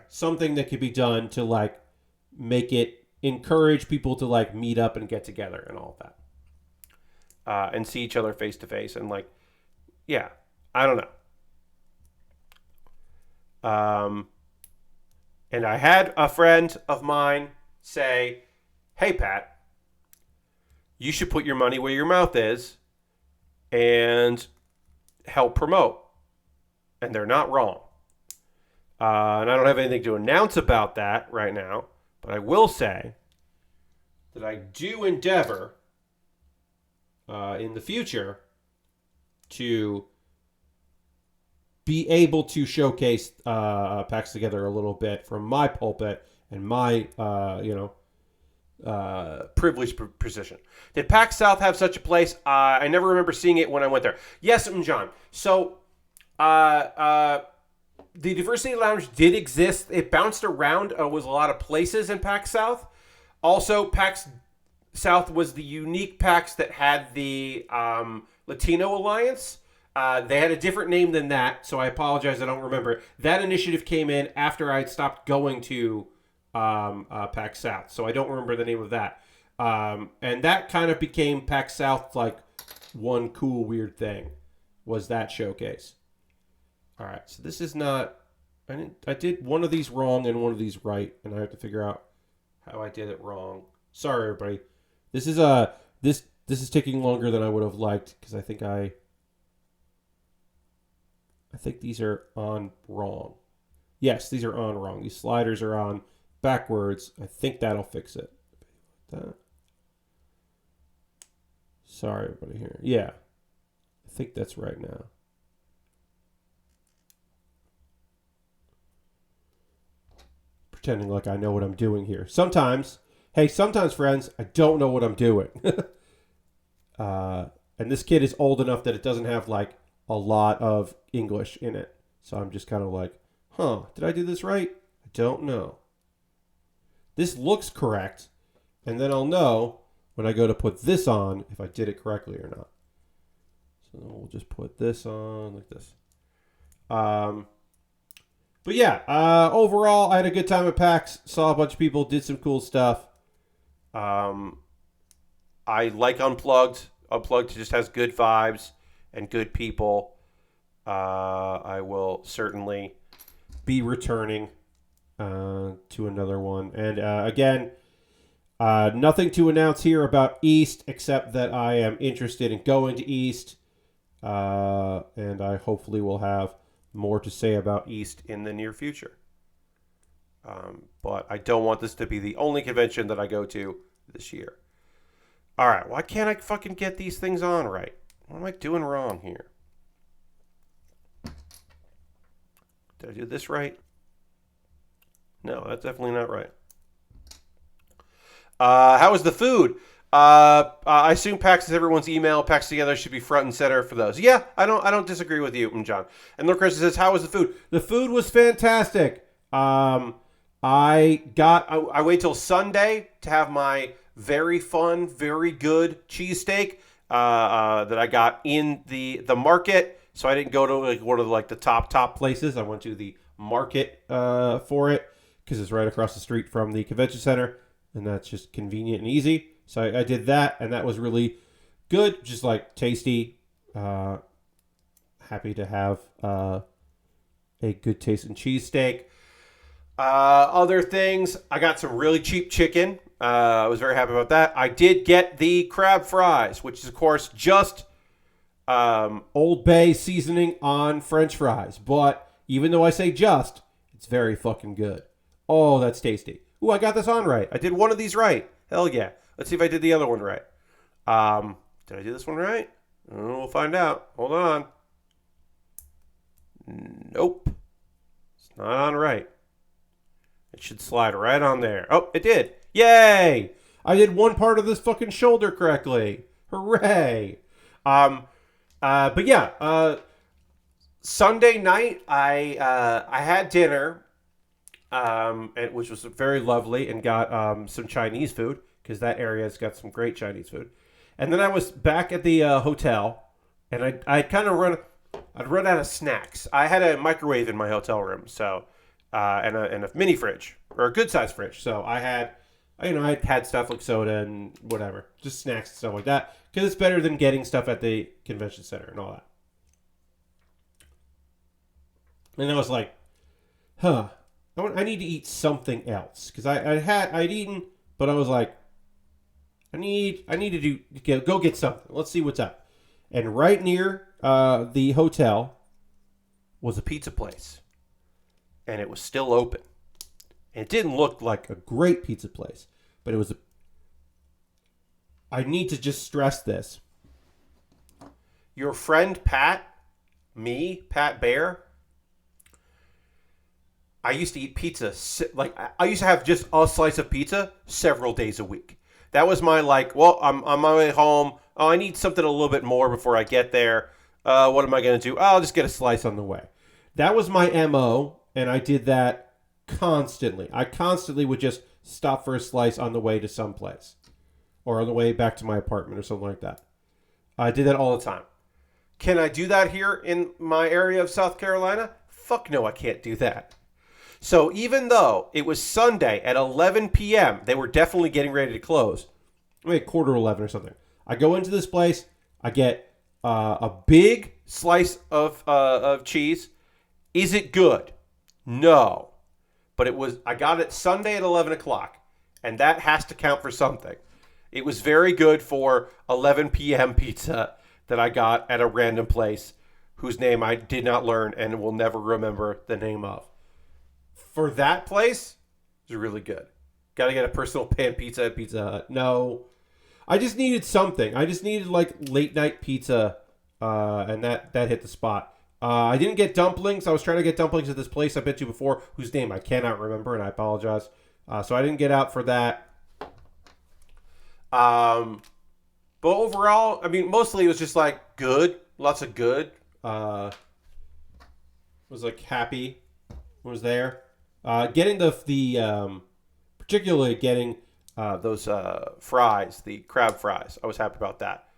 something that could be done to like make it encourage people to like meet up and get together and all of that, and see each other face to face and like, yeah, I don't know. And I had a friend of mine say, "Hey Pat, you should put your money where your mouth is and help promote." And they're not wrong. And I don't have anything to announce about that right now, but I will say that I do endeavor in the future to be able to showcase PAX Together a little bit from my pulpit and my, privileged position. Did PAX South have such a place? I never remember seeing it when I went there. Yes, John. So, the Diversity Lounge did exist. It bounced around. Was a lot of places in PAX South. Also, PAX South was the unique PAX that had the Latino Alliance. They had a different name than that, so I apologize. I don't remember. That initiative came in after I had stopped going to PAX South, so I don't remember the name of that. And that kind of became PAX South, like one cool weird thing was that showcase. All right, so this is not. I did one of these wrong and one of these right, and I have to figure out how I did it wrong. Sorry, everybody. This is this is taking longer than I would have liked because I think these are on wrong. Yes, these are on wrong. These sliders are on backwards. I think that'll fix it. Sorry, everybody here. Yeah, I think that's right now. Pretending like I know what I'm doing here. Sometimes, friends, I don't know what I'm doing. And this kid is old enough that it doesn't have like a lot of English in it. So I'm just kind of like, did I do this right? I don't know. This looks correct. And then I'll know when I go to put this on if I did it correctly or not. So we'll just put this on like this. But yeah, overall, I had a good time at PAX. Saw a bunch of people, did some cool stuff. I like Unplugged. Unplugged just has good vibes and good people. I will certainly be returning to another one. And again, nothing to announce here about East, except that I am interested in going to East. And I hopefully will have more to say about East in the near future. But I don't want this to be the only convention that I go to this year. All right, why can't I fucking get these things on right? What am I doing wrong here? Did I do this right? No, that's definitely not right. How was the food? I assume PAX is everyone's email. PAX Together should be front and center for those. Yeah, I don't disagree with you, John. And Lord Chris says, "How was the food?" The food was fantastic. I wait till Sunday to have my very fun, very good cheesesteak that I got in the market. So I didn't go to like one of the top places. I went to the market for it because it's right across the street from the convention center, and that's just convenient and easy. So I did that, and that was really good, just like tasty. Happy to have a good tasting cheesesteak. Other things, I got some really cheap chicken. I was very happy about that. I did get the crab fries, which is, of course, just Old Bay seasoning on French fries. But even though I say just, it's very fucking good. Oh, that's tasty. Ooh, I got this on right. I did one of these right. Hell yeah. Let's see if I did the other one right. Did I do this one right? We'll find out. Hold on. Nope. It's not on right. It should slide right on there. Oh, it did. Yay! I did one part of this fucking shoulder correctly. Hooray! But yeah, Sunday night I had dinner, which was very lovely, and got some Chinese food because that area's got some great Chinese food. And then I was back at the hotel, and I'd run out of snacks. I had a microwave in my hotel room, so and a mini fridge or a good sized fridge. So I had I had stuff like soda and whatever, just snacks and stuff like that, because it's better than getting stuff at the convention center and all that. And I was like, huh, I need to eat something else, because I'd eaten, but I was like, I need to go get something. Let's see what's up. And right near the hotel was a pizza place, and it was still open. And it didn't look like a great pizza place, but it was I need to just stress this. Your friend Pat, Pat Baer, I used to eat pizza, I used to have just a slice of pizza several days a week. That was my I'm on my way home. Oh, I need something a little bit more before I get there. What am I going to do? I'll just get a slice on the way. That was my MO, and I did that constantly. I constantly would just stop for a slice on the way to someplace, or on the way back to my apartment or something like that. I did that all the time. Can I do that here in my area of South Carolina? Fuck no, I can't do that. So even though it was Sunday at 11 p.m., they were definitely getting ready to close. Maybe 11:15 or something. I go into this place. I get a big slice of cheese. Is it good? No. But I got it Sunday at 11 o'clock, and that has to count for something. It was very good for 11 p.m. pizza that I got at a random place whose name I did not learn and will never remember the name of. For that place, it was really good. Got to get a personal pan pizza at Pizza Hut. No. I just needed something. I just needed late night pizza, and that hit the spot. I didn't get dumplings. I was trying to get dumplings at this place I bet you before, whose name I cannot remember, and I apologize. So I didn't get out for that. But overall, mostly it was just good. Lots of good. Was happy. Was there. Getting particularly getting those fries, the crab fries. I was happy about that.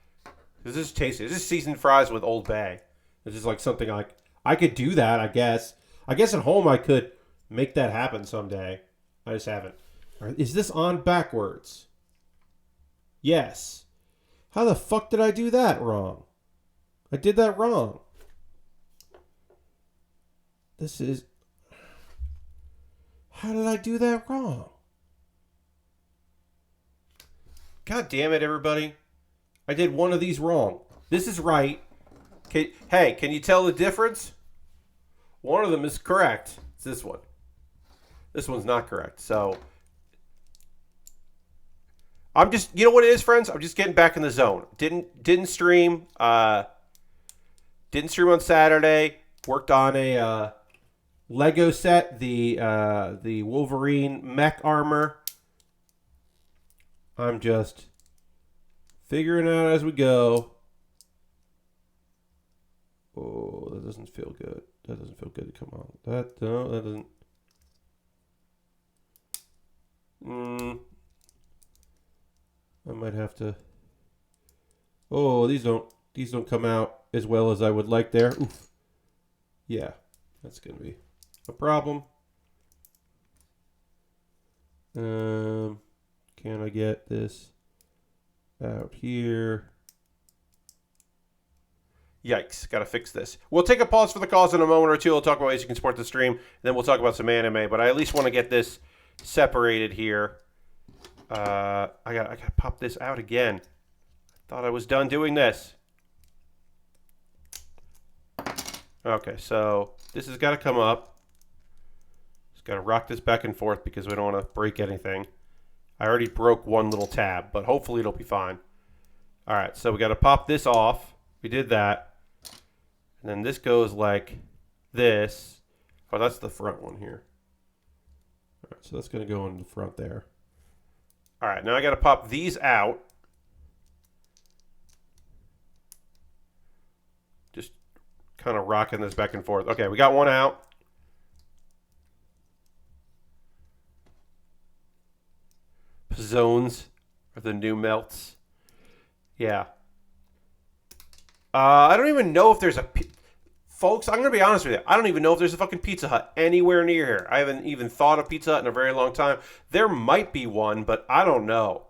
This is tasty. This is seasoned fries with Old Bay. It's just something I could do that, I guess. I guess at home I could make that happen someday. I just haven't. Right, is this on backwards? Yes. How the fuck did I do that wrong? I did that wrong. How did I do that wrong? God damn it, everybody. I did one of these wrong. This is right. Can you tell the difference? One of them is correct. It's this one. This one's not correct. So, I'm just, you know what it is, friends? I'm just getting back in the zone. Didn't stream. Didn't stream on Saturday. Worked on a Lego set, the Wolverine mech armor. I'm just figuring it out as we go. Oh, that doesn't feel good. That doesn't feel good to come on. That doesn't. I might have to. Oh, these don't come out as well as I would like there. Oof. Yeah, that's gonna be a problem. Can I get this out here? Yikes, gotta fix this. We'll take a pause for the calls in a moment or two. We'll talk about ways you can support the stream, and then we'll talk about some anime, but I at least want to get this separated here. I gotta pop this out again. Thought I was done doing this. Okay, so this has got to come up. Just got to rock this back and forth because we don't want to break anything. I already broke one little tab, but hopefully it'll be fine. All right, so we got to pop this off. We did that. And then this goes like this. Oh, that's the front one here. All right, so that's going to go in the front there. All right, now I got to pop these out. Just kind of rocking this back and forth. Okay, we got one out. Zones are the new melts. Yeah. I don't even know if there's a... folks, I'm going to be honest with you. I don't even know if there's a fucking Pizza Hut anywhere near here. I haven't even thought of Pizza Hut in a very long time. There might be one, but I don't know.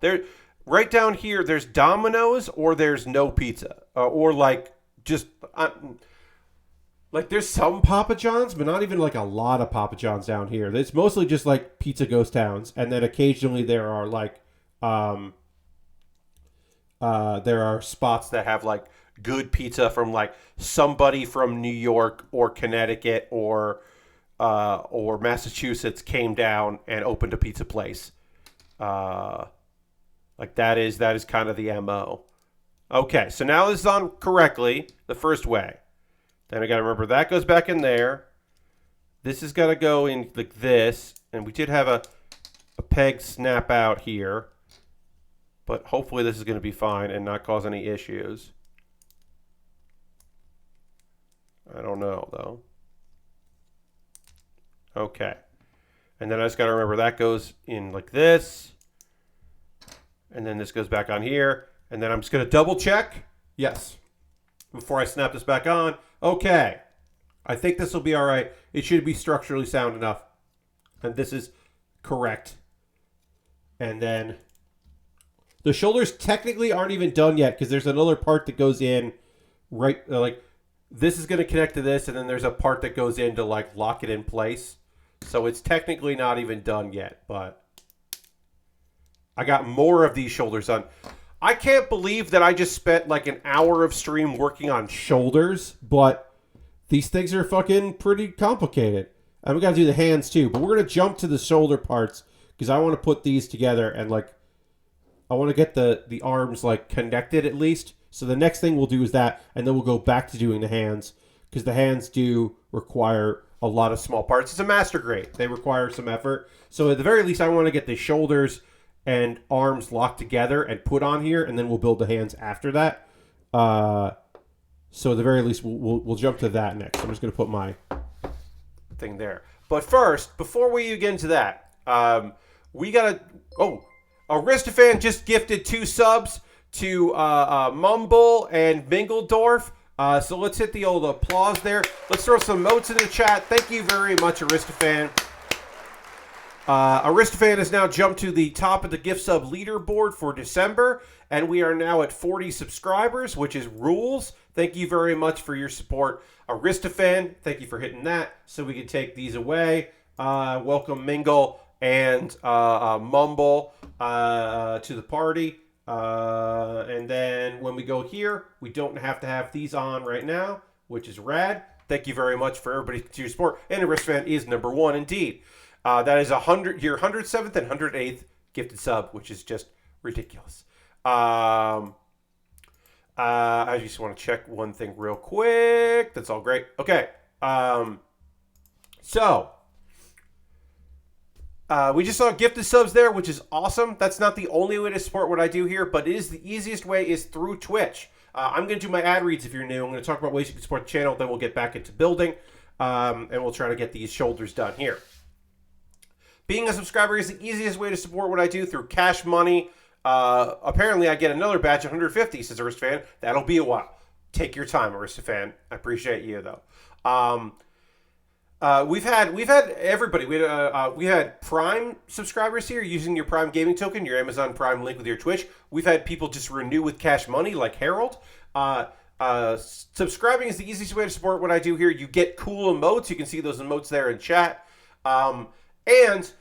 Right down here, there's Domino's or there's no pizza. Or like just... like there's some Papa John's, but not even like a lot of Papa John's down here. It's mostly just like pizza ghost towns. And then occasionally there are like... there are spots that have like good pizza from like somebody from New York or Connecticut or Massachusetts came down and opened a pizza place. Like that is kind of the MO. Okay, so now this is on correctly the first way. Then I got to remember that goes back in there. This is got to go in like this, and we did have a peg snap out here, but hopefully this is going to be fine and not cause any issues. I don't know though. Okay, and then I just got to remember that goes in like this. And then this goes back on here. And then I'm just going to double check. Yes. Before I snap this back on. Okay. I think this will be all right. It should be structurally sound enough. And this is correct. And then the shoulders technically aren't even done yet because there's another part that goes in right. Like this is going to connect to this. And then there's a part that goes in to like lock it in place. So it's technically not even done yet. But I got more of these shoulders on. I can't believe that I just spent like an hour of stream working on shoulders, but these things are fucking pretty complicated. And we got to do the hands too, but we're going to jump to the shoulder parts because I want to put these together and like, I want to get the arms like connected at least. So the next thing we'll do is that, and then we'll go back to doing the hands because the hands do require a lot of small parts. It's a master grade. They require some effort. So at the very least, I want to get the shoulders and arms locked together and put on here, and then we'll build the hands after that. So at the very least, we'll jump to that next. I'm just going to put my thing there. But first, before we get into that, we got to... Oh, Aristophan just gifted 2 subs to Mumble and Mingledorf. So let's hit the old applause there. Let's throw some emotes in the chat. Thank you very much, Aristophan. Aristophan has now jumped to the top of the gift sub leaderboard for December, and we are now at 40 subscribers, which is rules. Thank you very much for your support. Aristophan, thank you for hitting that so we can take these away. Welcome Mingle and Mumble to the party. And then when we go here, we don't have to have these on right now, which is rad. Thank you very much for everybody's continued support. And Aristophan is number 1 indeed. That is your 107th and 108th gifted sub, which is just ridiculous. I just want to check one thing real quick. That's all great. Okay. So we just saw gifted subs there, which is awesome. That's not the only way to support what I do here, but it is the easiest way is through Twitch. I'm going to do my ad reads if you're new. I'm going to talk about ways you can support the channel. Then we'll get back into building, and we'll try to get these shoulders done here. Being a subscriber is the easiest way to support what I do through cash money. Apparently, I get another batch of 150, says Aristophan. That'll be a while. Take your time, Aristophan. I appreciate you, though. We've had everybody. We had Prime subscribers here using your Prime gaming token, your Amazon Prime link with your Twitch. We've had people just renew with cash money, like Harold. Subscribing is the easiest way to support what I do here. You get cool emotes. You can see those emotes there in chat. And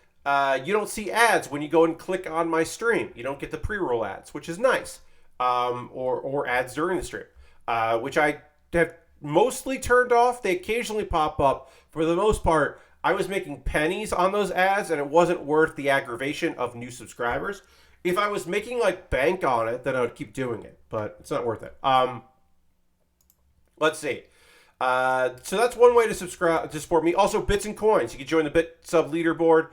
you don't see ads when you go and click on my stream. You don't get the pre-roll ads, which is nice. Or ads during the stream, which I have mostly turned off. They occasionally pop up. For the most part, I was making pennies on those ads, and it wasn't worth the aggravation of new subscribers. If I was making like bank on it, then I would keep doing it, but it's not worth it. Let's see. So that's one way to subscribe to support me. Also, bits and coins. You can join the bit sub leaderboard.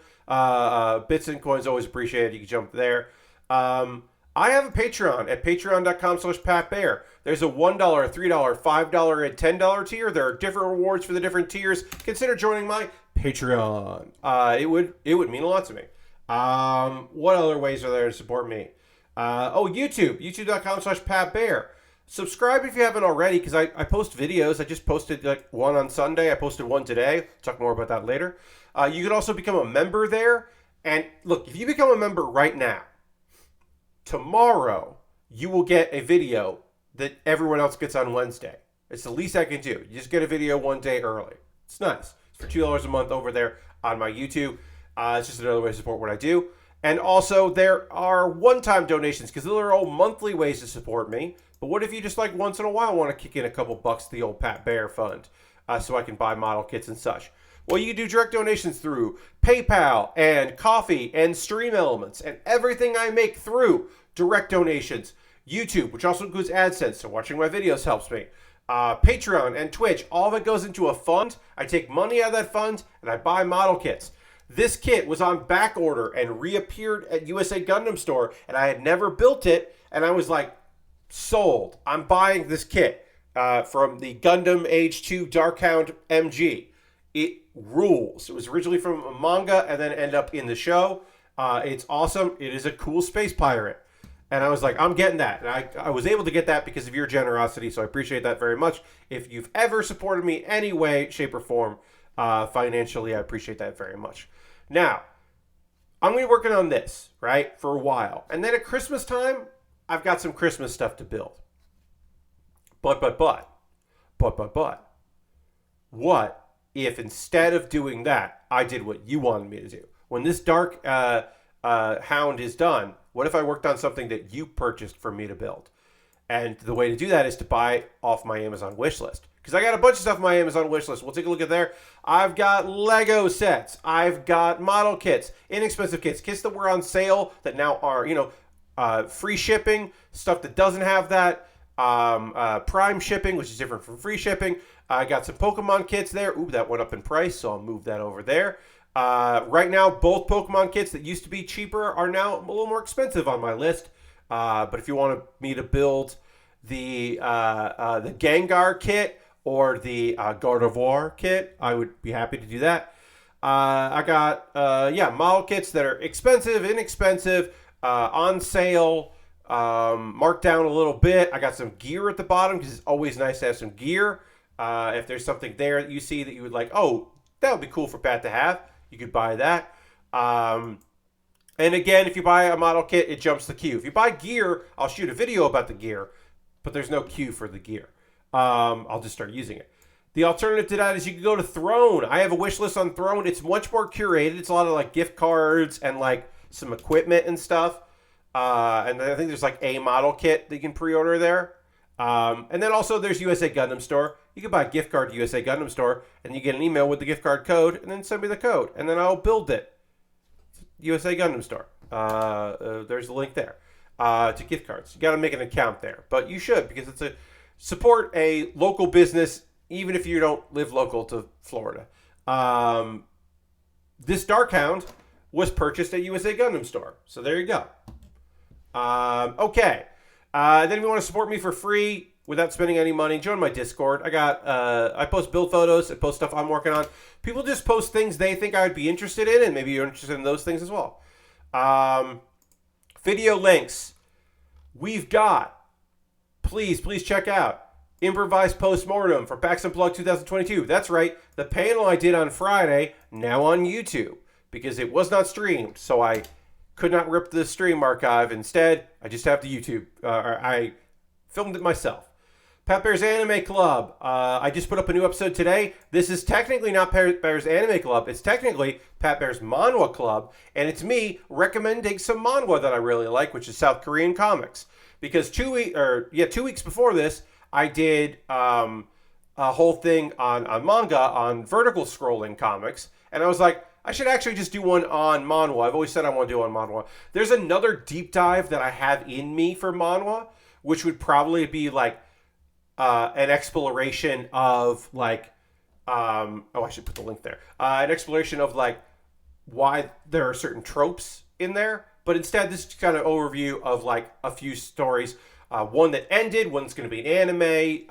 Bits and coins always appreciated. You can jump there. I have a Patreon at patreon.com/PatBaer. There's a $1, $3, $5, and $10 tier. There are different rewards for the different tiers. Consider joining my Patreon. It would mean a lot to me. What other ways are there to support me? YouTube. YouTube.com/PatBaer. Subscribe if you haven't already, because I post videos. I just posted like one on Sunday. I posted one today. Talk more about that later. You can also become a member there. And look, if you become a member right now, tomorrow you will get a video that everyone else gets on Wednesday. It's the least I can do. You just get a video one day early. It's nice. It's for $2 a month over there on my YouTube. It's just another way to support what I do. And also, there are one-time donations, because there are all monthly ways to support me. But what if you just, like, once in a while want to kick in a couple bucks to the old Pat Baer fund so I can buy model kits and such? Well, you can do direct donations through PayPal and Coffee and Stream Elements and everything I make through direct donations. YouTube, which also includes AdSense, so watching my videos helps me. Patreon and Twitch, all of it goes into a fund. I take money out of that fund and I buy model kits. This kit was on back order and reappeared at USA Gundam Store, and I had never built it, and I was like, sold. I'm buying this kit from the Gundam Age 2 Dark Hound MG. It rules. It was originally from a manga and then ended up in the show. It's awesome. It is a cool space pirate. And I was like, I'm getting that. And I was able to get that because of your generosity, so I appreciate that very much. If you've ever supported me any way, shape, or form financially, I appreciate that very much. Now, I'm going to be working on this, right, for a while. And then at Christmas time, I've got some Christmas stuff to build. But, what if instead of doing that, I did what you wanted me to do? When this Dark Hound is done, what if I worked on something that you purchased for me to build? And the way to do that is to buy off my Amazon wish list. Because I got a bunch of stuff on my Amazon wish list. We'll take a look at there. I've got Lego sets. I've got model kits, inexpensive kits, kits that were on sale that now are, free shipping, stuff that doesn't have that, Prime shipping, which is different from free shipping. I got some Pokemon kits there. Ooh, that went up in price, so I'll move that over there. Right now, both Pokemon kits that used to be cheaper are now a little more expensive on my list. But if you want me to build the Gengar kit or the Gardevoir kit, I would be happy to do that. I got, model kits that are expensive, inexpensive, on sale, marked down a little bit. I got some gear at the bottom because it's always nice to have some gear. If there's something there that you see that you would like, oh, that would be cool for Pat to have, you could buy that. And again, if you buy a model kit, it jumps the queue. If you buy gear, I'll shoot a video about the gear, but there's no queue for the gear. I'll just start using it. The alternative to that is you can go to Throne. I have a wish list on Throne. It's much more curated. It's a lot of like gift cards and like some equipment and stuff. And I think there's like a model kit that you can pre-order there. And then also there's USA Gundam Store. You can buy a gift card to USA Gundam Store, and you get an email with the gift card code, and then send me the code, and then I'll build it. USA Gundam Store. There's a link there to gift cards. You got to make an account there, but you should, because it's support a local business, even if you don't live local to Florida. This Dark Hound was purchased at USA Gundam Store, so there you go. Okay. Then if you want to support me for free without spending any money, join my Discord. I post build photos, I post stuff I'm working on. People just post things they think I would be interested in, and maybe you're interested in those things as well. Video links. We've got, please check out Improvised Postmortem for PAX Unplugged 2022. That's right, the panel I did on Friday, now on YouTube, because it was not streamed, so I could not rip the stream archive. Instead, I just have the YouTube. I filmed it myself. Pat Baer's Anime Club. I just put up a new episode today. This is technically not Pat Baer's Anime Club. It's technically Pat Baer's Manhwa Club. And it's me recommending some manhwa that I really like, which is South Korean comics. Because 2 weeks before this, I did a whole thing on manga, on vertical scrolling comics. And I was like, I should actually just do one on manhwa. I've always said I want to do one on manhwa. There's another deep dive that I have in me for manhwa, which would probably be like an exploration of like, I should put the link there. An exploration of like why there are certain tropes in there. But instead, this is kind of overview of like a few stories. One that ended, one that's going to be an anime,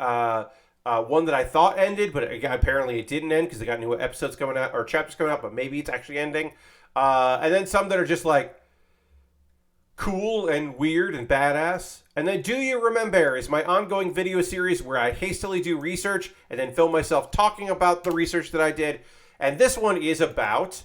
one that I thought ended, but apparently it didn't end because they got new episodes coming out, or chapters coming out, but maybe it's actually ending. And then some that are just like cool and weird and badass. And then Do You Remembaer is my ongoing video series where I hastily do research and then film myself talking about the research that I did. And this one is about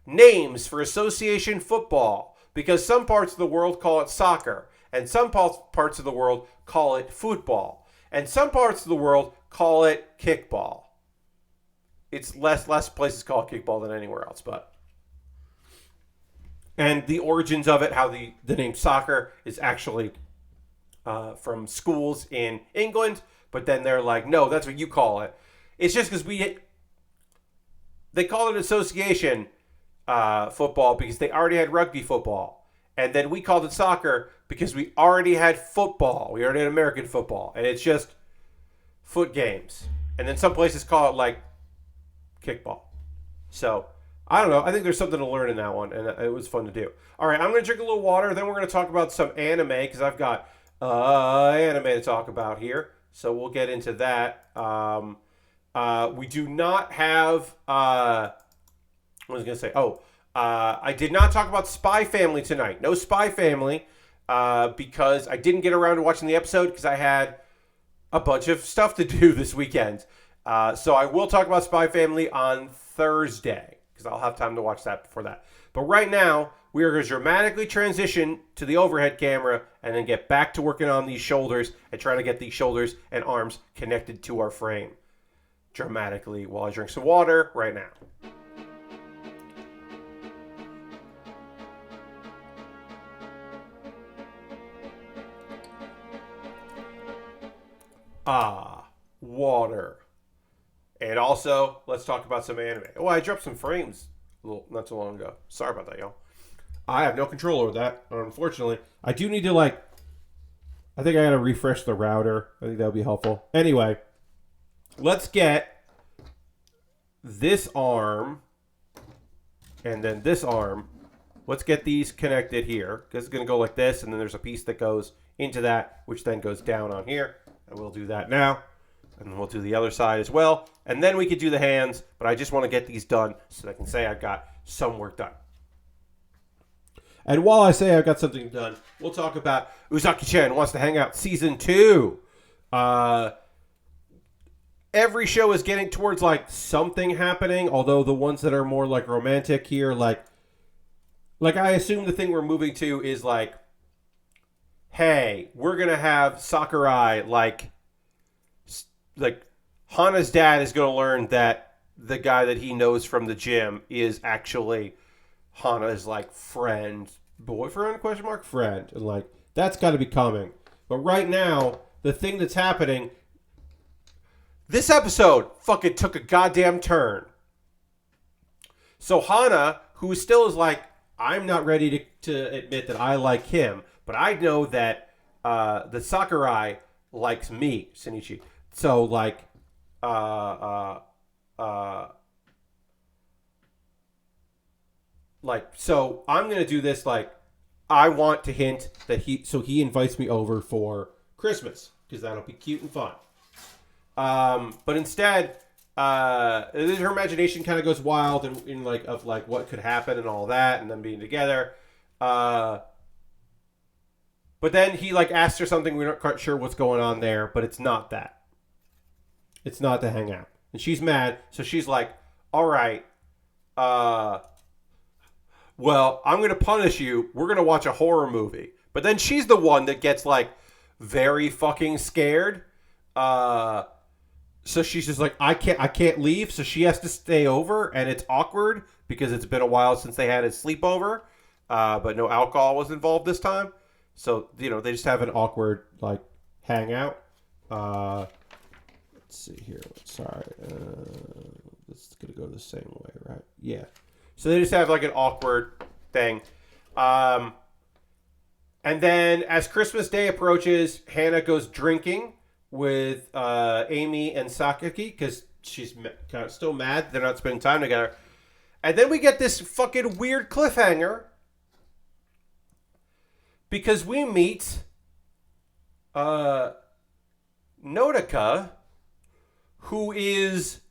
names for association football, because some parts of the world call it soccer, and some parts of the world call it football, and some parts of the world call it kickball. It's less places call it kickball than anywhere else, but... And the origins of it, how the name soccer is actually from schools in England, but then they're like, no, that's what you call it. It's just because they call it association football because they already had rugby football. And then we called it soccer because we already had football. We already had American football. And it's just foot games. And then some places call it like kickball. So... I don't know. I think there's something to learn in that one, and it was fun to do. All right, I'm going to drink a little water. Then we're going to talk about some anime, because I've got anime to talk about here. So we'll get into that. We do not have... what was I going to say? I did not talk about Spy Family tonight. No Spy Family, because I didn't get around to watching the episode, because I had a bunch of stuff to do this weekend. So I will talk about Spy Family on Thursday, because I'll have time to watch that before that. But right now, we are going to dramatically transition to the overhead camera and then get back to working on these shoulders and trying to get these shoulders and arms connected to our frame dramatically while I drink some water right now. Water. And also, let's talk about some anime. Oh, I dropped some frames not too long ago. Sorry about that, y'all. I have no control over that, unfortunately. I do need to, I think I gotta refresh the router. I think that would be helpful. Anyway, let's get this arm and then this arm. Let's get these connected here, because it's going to go like this, and then there's a piece that goes into that, which then goes down on here. And we'll do that now. And we'll do the other side as well. And then we could do the hands, but I just want to get these done so that I can say I've got some work done. And while I say I've got something done, we'll talk about Uzaki-Chan Wants to Hang Out Season 2. Every show is getting towards, something happening, although the ones that are more, romantic here, like I assume the thing we're moving to is, hey, we're going to have Sakurai, Hana's dad is going to learn that the guy that he knows from the gym is actually Hana's, friend, boyfriend, friend. And, that's got to be coming. But right now, the thing that's happening, this episode fucking took a goddamn turn. So Hana, who still is I'm not ready to admit that I like him, but I know that the Sakurai likes me, Shinichi. So, so I'm going to do this, I want to hint that he invites me over for Christmas, because that'll be cute and fun. But instead, her imagination kind of goes wild in what could happen and all that, and them being together. But then he, asks her something, we're not quite sure what's going on there, but it's not that. It's not to hang out. And she's mad, so she's like, all right, well, I'm going to punish you. We're going to watch a horror movie. But then she's the one that gets, very fucking scared. So she's just I can't leave, so she has to stay over, and it's awkward because it's been a while since they had a sleepover, but no alcohol was involved this time. So, they just have an awkward, hangout. Let's see here. Sorry. This is going to go the same way, right? Yeah. So they just have, an awkward thing. And then as Christmas Day approaches, Hannah goes drinking with Amy and Sakaki because she's kind of still mad they're not spending time together. And then we get this fucking weird cliffhanger because we meet Nodoka, who is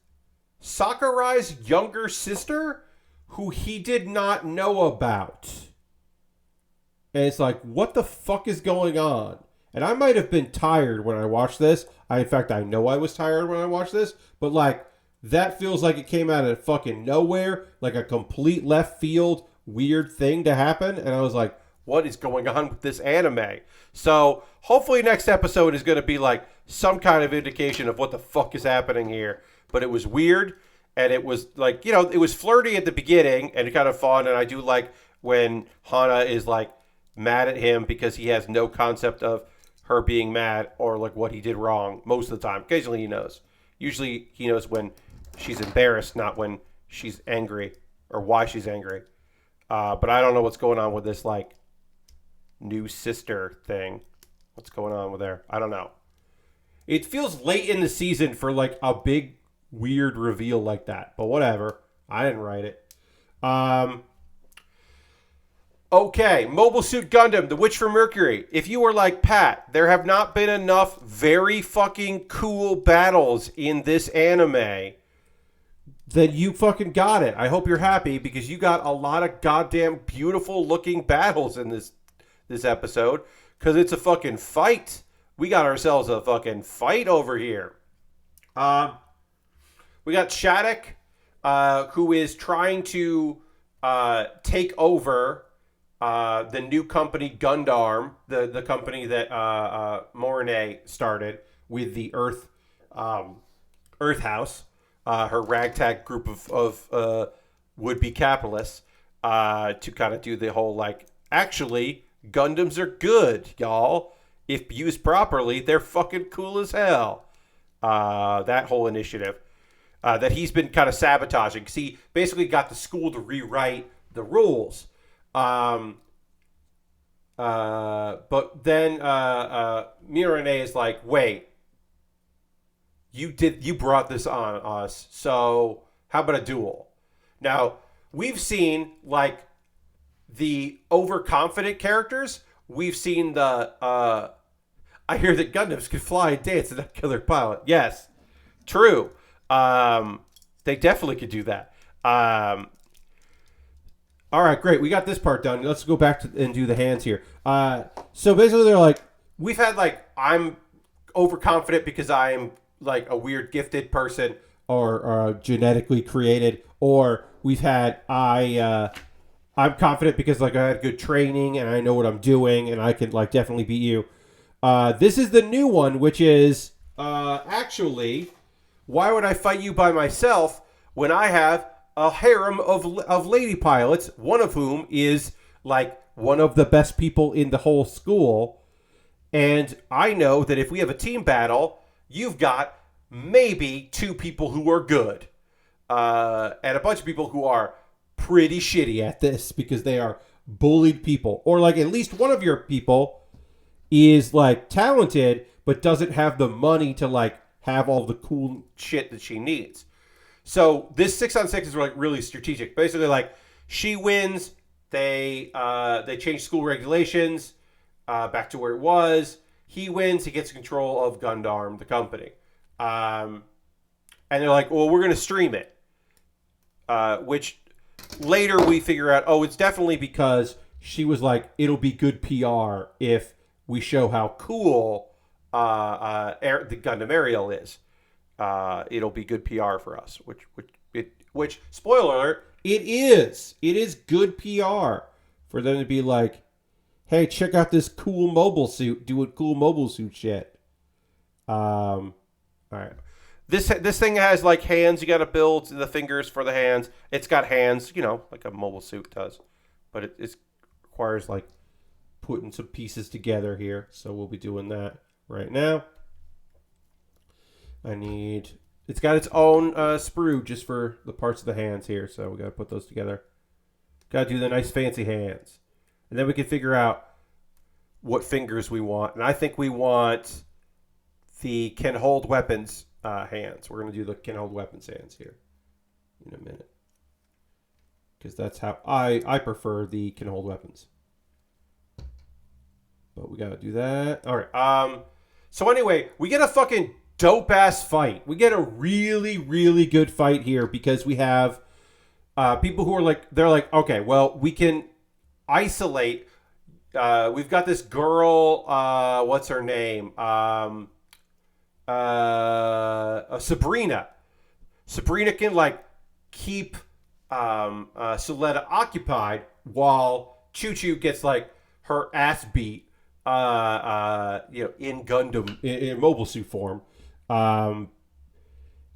Sakurai's younger sister, who he did not know about. And it's what the fuck is going on? And I might have been tired when I watched this. In fact, I know I was tired when I watched this. But, like, that feels like it came out of fucking nowhere. Like a complete left field weird thing to happen. And I was like, what is going on with this anime? So, hopefully next episode is going to be, like, some kind of indication of what the fuck is happening here. But it was weird. And it was, like, you know, it was flirty at the beginning and kind of fun. And I do like when Hana is, like, mad at him because he has no concept of her being mad or like what he did wrong most of the time. Occasionally he knows. Usually he knows when she's embarrassed, not when she's angry or why she's angry. But I don't know what's going on with this like new sister thing. What's going on with there? I don't know. It feels late in the season for like a big weird reveal like that, but whatever. I didn't write it. Okay, Mobile Suit Gundam, The Witch from Mercury. If you were like Pat, there have not been enough very fucking cool battles in this anime, then you fucking got it. I hope you're happy because you got a lot of goddamn beautiful looking battles in this episode because it's a fucking fight. We got ourselves a fucking fight over here. We got Shattuck, who is trying to take over the new company Gundam, the company that Morine started with the Earth House, her ragtag group of would-be capitalists, to kind of do the whole like, actually, Gundams are good, y'all. If used properly, they're fucking cool as hell. That whole initiative that he's been kind of sabotaging. Because he basically got the school to rewrite the rules. But then Mirane is like, wait, you brought this on us, so how about a duel? Now, we've seen like the overconfident characters. We've seen the I hear that Gundams could fly and dance and not kill their pilot. Yes, true. They definitely could do that. All right, great. We got this part done. Let's go back and do the hands here. So basically they're like, we've had like, I'm overconfident because I'm like a weird gifted person or genetically created, or we've had, I'm confident because like I had good training and I know what I'm doing and I can like definitely beat you. This is the new one, which is actually, why would I fight you by myself when I have a harem of lady pilots, one of whom is like one of the best people in the whole school. And I know that if we have a team battle, you've got maybe 2 people who are good. And a bunch of people who are pretty shitty at this because they are bullied people. Or like at least one of your people is like talented, but doesn't have the money to like have all the cool shit that she needs. So this 6-on-6 is like really strategic. Basically, like she wins, they change school regulations back to where it was. He wins, he gets control of Gundam, the company, and they're like, well, we're gonna stream it. Which later we figure out, oh, it's definitely because she was like, it'll be good PR if we show how cool the Gundam Ariel is. It'll be good PR for us, which spoiler alert, it is. It is good PR for them to be like, hey, check out this cool mobile suit, doing cool mobile suit shit. All right. This thing has like hands. You got to build the fingers for the hands. It's got hands, you know, like a mobile suit does, but it requires like putting some pieces together here. So we'll be doing that right now. It's got its own sprue just for the parts of the hands here. So we got to put those together. Got to do the nice fancy hands. And then we can figure out what fingers we want. And I think we want the can hold weapons hands. We're going to do the can hold weapons hands here in a minute. Because that's how I prefer the can hold weapons. But we got to do that. All right. So anyway, we get a fucking dope ass fight. We get a really, really good fight here because we have people who are like, they're like, okay, well, we can isolate we've got this girl. What's her name? Sabrina. Sabrina can like keep Suletta occupied while Choo Choo gets like her ass beat. In Gundam in mobile suit form.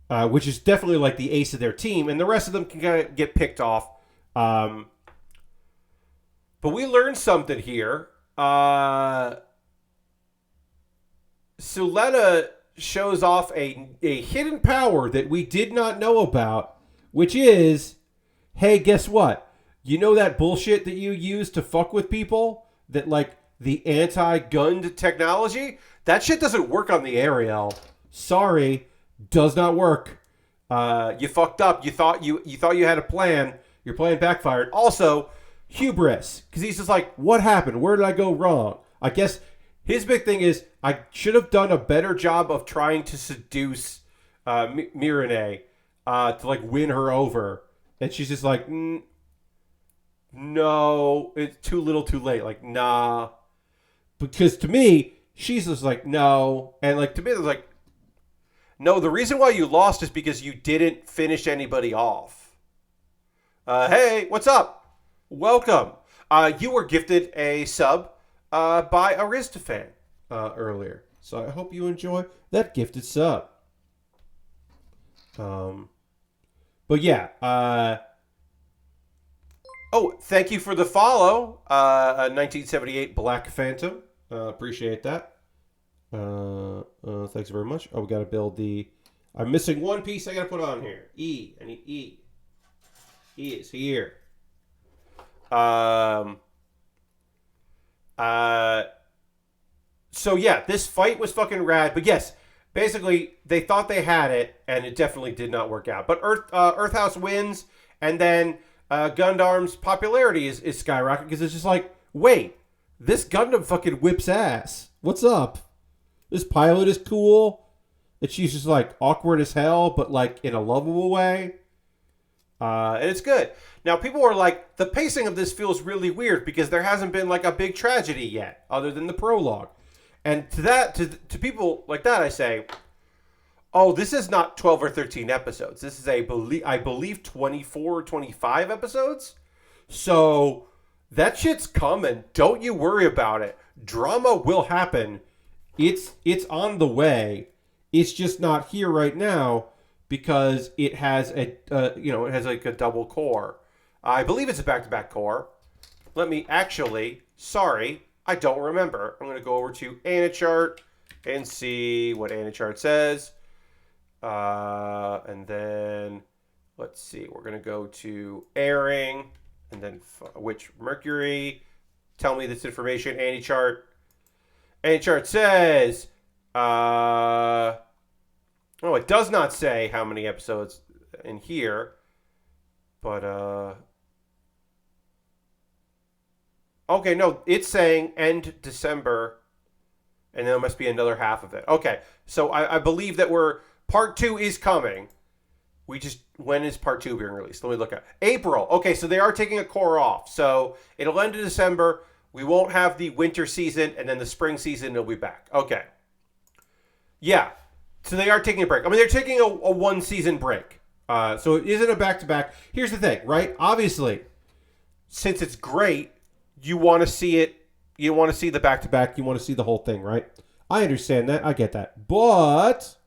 Which is definitely like the ace of their team, and the rest of them can kind of get picked off. But we learned something here. Suletta shows off a hidden power that we did not know about, which is, hey, guess what? You know that bullshit that you use to fuck with people? That, like, the anti-Gund technology? That shit doesn't work on the Ariel. Sorry. Does not work. You fucked up. You thought you had a plan. Your plan backfired. Also, hubris, because he's just like, what happened? Where did I go wrong? I guess his big thing is I should have done a better job of trying to seduce Mirene to like win her over, and she's just like, no, it's too little, too late. Like, nah, because to me, she's just like, no, and like to me, it's like. No, the reason why you lost is because you didn't finish anybody off. Hey, what's up? Welcome. You were gifted a sub by Aristofan earlier. So I hope you enjoy that gifted sub. But yeah. Thank you for the follow. 1978 Black Phantom. Appreciate that. Thanks very much. Oh, we got to build the... I'm missing one piece I got to put on here. E. I need E. E is here. So yeah, this fight was fucking rad. But yes, basically, they thought they had it, and it definitely did not work out. But Earthhouse wins, and then Gundam's popularity is skyrocketing, because it's just like, wait, this Gundam fucking whips ass. What's up? This pilot is cool. And she's just like awkward as hell, but like in a lovable way. And it's good. Now people are like, the pacing of this feels really weird because there hasn't been like a big tragedy yet, other than the prologue. And to people like that, I say, oh, this is not 12 or 13 episodes. This is I believe 24 or 25 episodes. So that shit's coming. Don't you worry about it. Drama will happen. It's on the way. It's just not here right now because it has it has like a double core. I believe it's a back-to-back core. Let me actually. Sorry, I don't remember. I'm going to go over to Anichart and see what Anichart says. And then let's see. We're going to go to airing and then which Mercury. Tell me this information, Anichart. Anichart says, it does not say how many episodes in here, but, okay, no, it's saying end December, and there must be another half of it. Okay, so I believe that part 2 is coming. When is part 2 being released? Let me look at April. Okay, so they are taking a core off, so it'll end in December. We won't have the winter season, and then the spring season will be back. Okay. Yeah. So they are taking a break. I mean, they're taking a one-season break. So it isn't a back-to-back. Here's the thing, right? Obviously, since it's great, you want to see it. You want to see the back-to-back. You want to see the whole thing, right? I understand that. I get that. But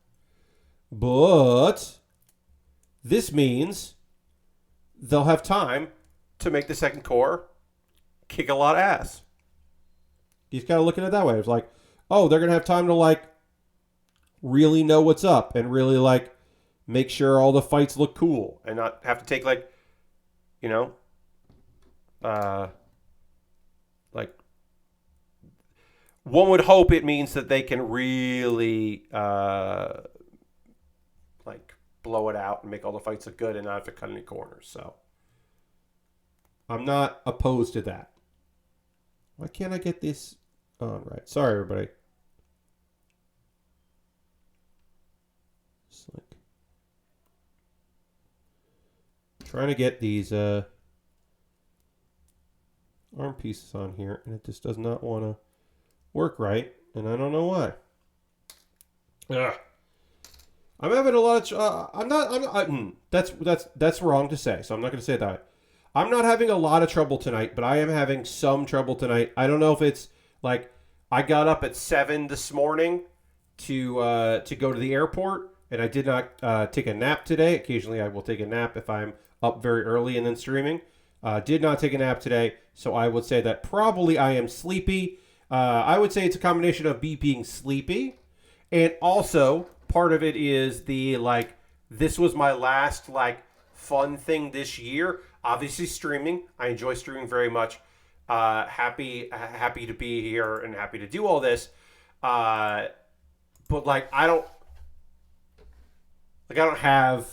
this means they'll have time to make the second core kick a lot of ass. You just gotta look at it that way. It's like, oh, they're gonna have time to like really know what's up and really like make sure all the fights look cool and not have to take like, like one would hope it means that they can really like blow it out and make all the fights look good and not have to cut any corners. So I'm not opposed to that. Why can't I get this on right? Sorry, everybody. Just like trying to get these arm pieces on here, and it just does not want to work right, and I don't know why. Ugh. I'm having a lot of. That's wrong to say. So I'm not going to say that. I'm not having a lot of trouble tonight, but I am having some trouble tonight. I don't know if it's like I got up at 7 this morning to go to the airport, and I did not take a nap today. Occasionally, I will take a nap if I'm up very early and then streaming. Did not take a nap today, so I would say that probably I am sleepy. I would say it's a combination of me being sleepy, and also part of it is the like this was my last like fun thing this year. Obviously, streaming. I enjoy streaming very much. Happy to be here and happy to do all this. But like I don't have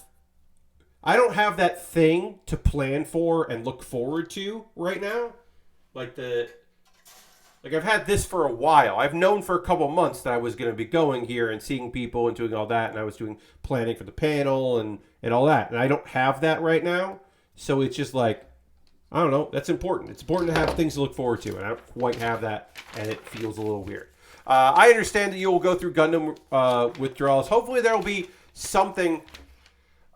that thing to plan for and look forward to right now. Like I've had this for a while. I've known for a couple months that I was going to be going here and seeing people and doing all that, and I was doing planning for the panel and all that. And I don't have that right now, so it's just like, I don't know. That's important. It's important to have things to look forward to, and I don't quite have that, and it feels a little weird. I understand that you will go through Gundam withdrawals. Hopefully there will be something.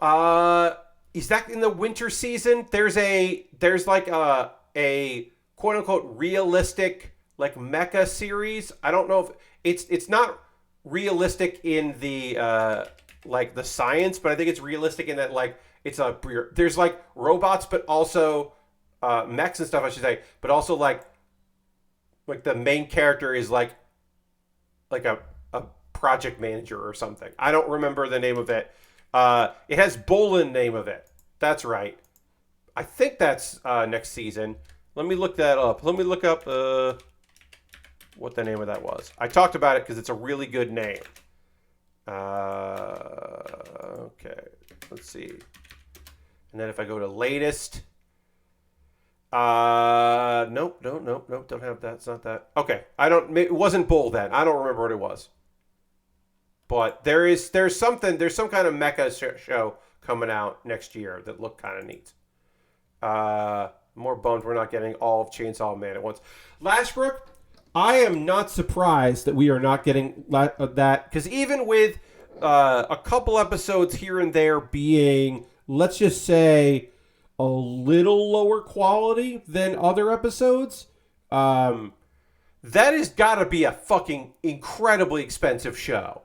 Is that in the winter season? There's like a quote unquote realistic like mecha series. I don't know if it's not realistic in the like the science, but I think it's realistic in that like there's like robots, but also mechs and stuff I should say, but also like the main character is like a project manager or something. I don't remember the name of it. It has Bolin name of it. That's right. I think that's next season. Let me look that up. Let me look up what the name of that was. I talked about it because it's a really good name. Okay, let's see. And then if I go to latest, nope, don't have that. It's not that. Okay, it wasn't Bull then. I don't remember what it was. But there's some kind of mecha show coming out next year that looked kind of neat. More bummed we're not getting all of Chainsaw Man at once. Lashbrook, I am not surprised that we are not getting that, because even with a couple episodes here and there being, let's just say, a little lower quality than other episodes, that has got to be a fucking incredibly expensive show.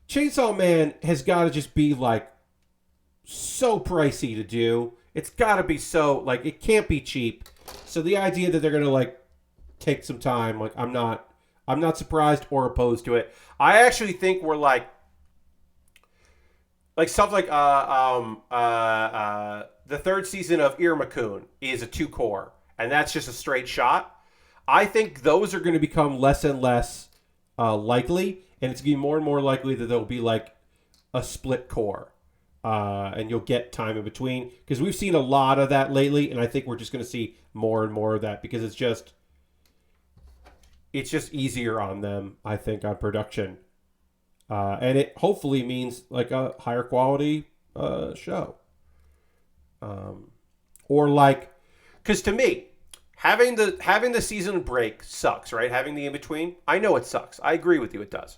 Chainsaw Man has got to just be like so pricey to do. It's got to be so like it can't be cheap. So the idea that they're gonna like take some time, like I'm not surprised or opposed to it. I actually think we're like stuff like the third season of Irma-kun is a 2-core, and that's just a straight shot. I think those are going to become less and less likely, and it's going to be more and more likely that there'll be like a split core. And you'll get time in between, because we've seen a lot of that lately, and I think we're just going to see more and more of that because it's just easier on them, I think, on production, and it hopefully means like a higher quality show, or like, because to me, having the season break sucks, right? Having the in between, I know it sucks. I agree with you, it does.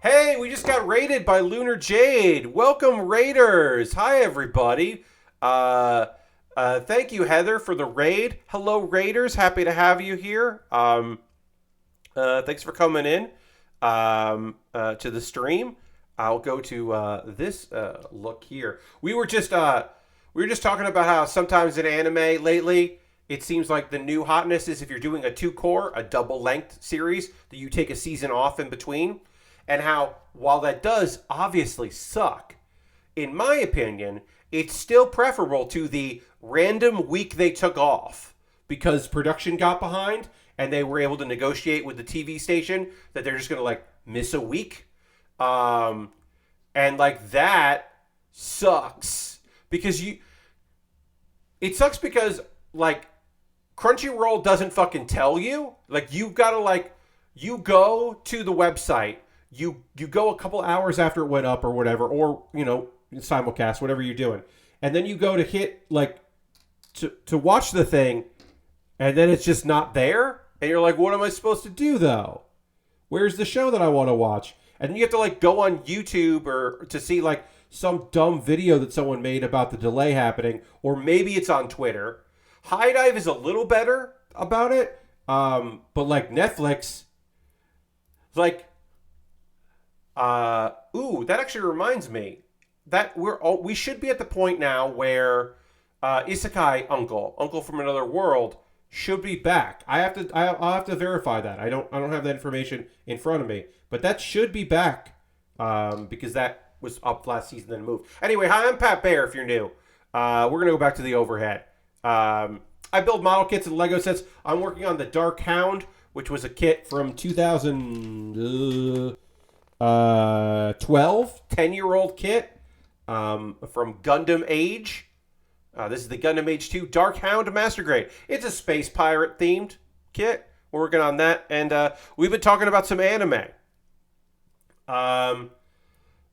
Hey, we just got raided by Lunar Jade. Welcome, Raiders. Hi, everybody. Thank you, Heather, for the raid. Hello, Raiders. Happy to have you here. Thanks for coming in to the stream. I'll go to this look here. We were just talking about how sometimes in anime lately, it seems like the new hotness is if you're doing a 2-core, a double-length series, that you take a season off in between. And how, while that does obviously suck, in my opinion, it's still preferable to the random week they took off because production got behind and they were able to negotiate with the TV station that they're just going to, like, miss a week. And, like, that sucks. It sucks because, like, Crunchyroll doesn't fucking tell you. Like, you've got to, like, you go to the website, you go a couple hours after it went up or whatever, or, you know, simulcast, whatever you're doing. And then you go to hit, like, to watch the thing, and then it's just not there, and you're like, what am I supposed to do though? Where's the show that I want to watch? And you have to like go on YouTube or to see like some dumb video that someone made about the delay happening, or maybe it's on Twitter. High Dive is a little better about it, but like Netflix, like, that actually reminds me that we should be at the point now where Isekai Uncle from Another World should be back. I'll have to verify that. I don't have that information in front of me, but that should be back because that was up last season then moved. Anyway, hi, I'm Pat Baer. If you're new, we're gonna go back to the overhead. I build model kits and Lego sets. I'm working on the Dark Hound, which was a kit from 2012, 10-year-old kit from Gundam Age. This is the Gundam Age 2 Dark Hound Master Grade. It's a space pirate themed kit. We're working on that, and we've been talking about some anime.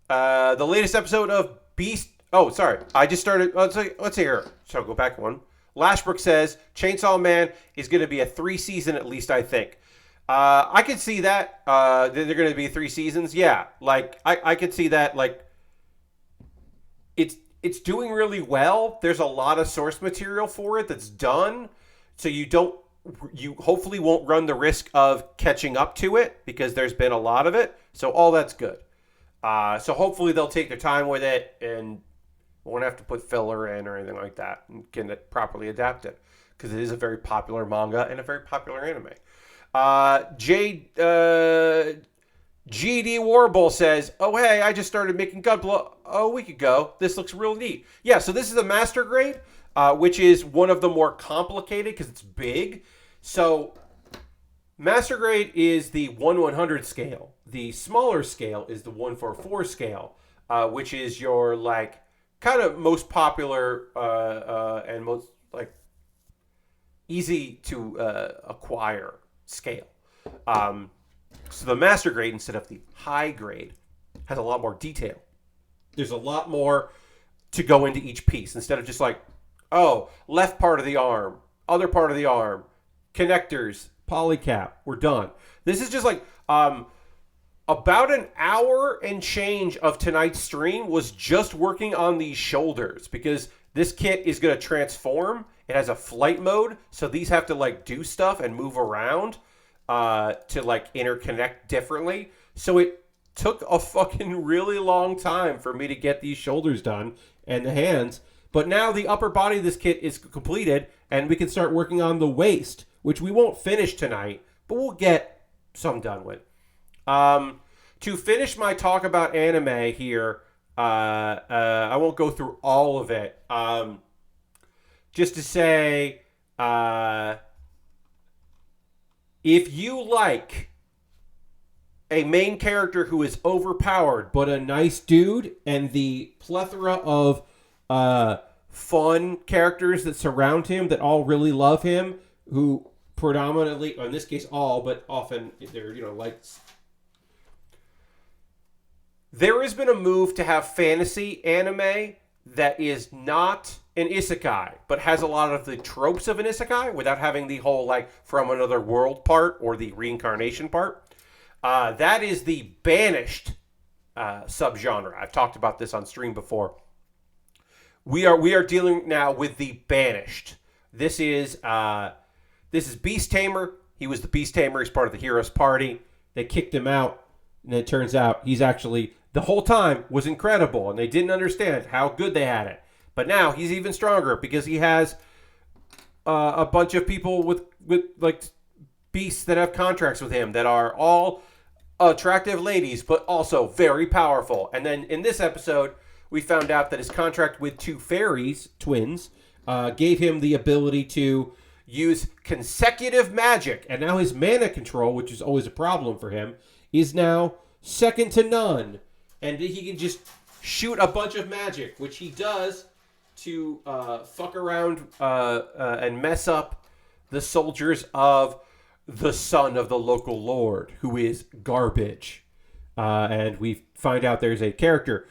The latest episode of Beast. Oh, sorry, I just started. Let's see here. So go back one. Lashbrook says Chainsaw Man is going to be a 3-season at least. I think. I could see that. They're going to be 3 seasons. Yeah, like I could see that. Like it's doing really well. There's a lot of source material for it that's done, so you hopefully won't run the risk of catching up to it because there's been a lot of it. So all that's good. So hopefully they'll take their time with it and won't have to put filler in or anything like that and can properly adapt it because it is a very popular manga and a very popular anime. GD Warble says, oh, hey, I just started making Gunpla a week ago. This looks real neat. Yeah, so this is a master grade, which is one of the more complicated because it's big. So master grade is the 1/100 scale. The smaller scale is the 1/4 scale, which is your like kind of most popular and most like easy to acquire scale. So the master grade instead of the high grade has a lot more detail. There's a lot more to go into each piece instead of just like, oh, left part of the arm, other part of the arm, connectors, polycap, we're done. This is just like about an hour and change of tonight's stream was just working on these shoulders because this kit is going to transform. It has a flight mode, so these have to like do stuff and move around to like interconnect differently. So it took a fucking really long time for me to get these shoulders done and the hands. But now the upper body of this kit is completed and we can start working on the waist, which we won't finish tonight, but we'll get some done with. To finish my talk about anime here, I won't go through all of it. Just to say, if you like a main character who is overpowered but a nice dude and the plethora of fun characters that surround him that all really love him, who predominantly, in this case all, but often they're, like... There has been a move to have fantasy anime that is not an isekai, but has a lot of the tropes of an isekai without having the whole, like, from another world part or the reincarnation part. That is the Banished subgenre. I've talked about this on stream before. We are dealing now with the Banished. This is Beast Tamer. He was the Beast Tamer. He's part of the Heroes Party. They kicked him out, and it turns out he's actually, the whole time, was incredible, and they didn't understand how good they had it. But now he's even stronger because he has a bunch of people with like beasts that have contracts with him that are all attractive ladies, but also very powerful. And then in this episode, we found out that his contract with two fairies, twins, gave him the ability to use consecutive magic. And now his mana control, which is always a problem for him, is now second to none. And he can just shoot a bunch of magic, which he does to fuck around and mess up the soldiers of the son of the local lord, who is garbage. And we find out there's a character.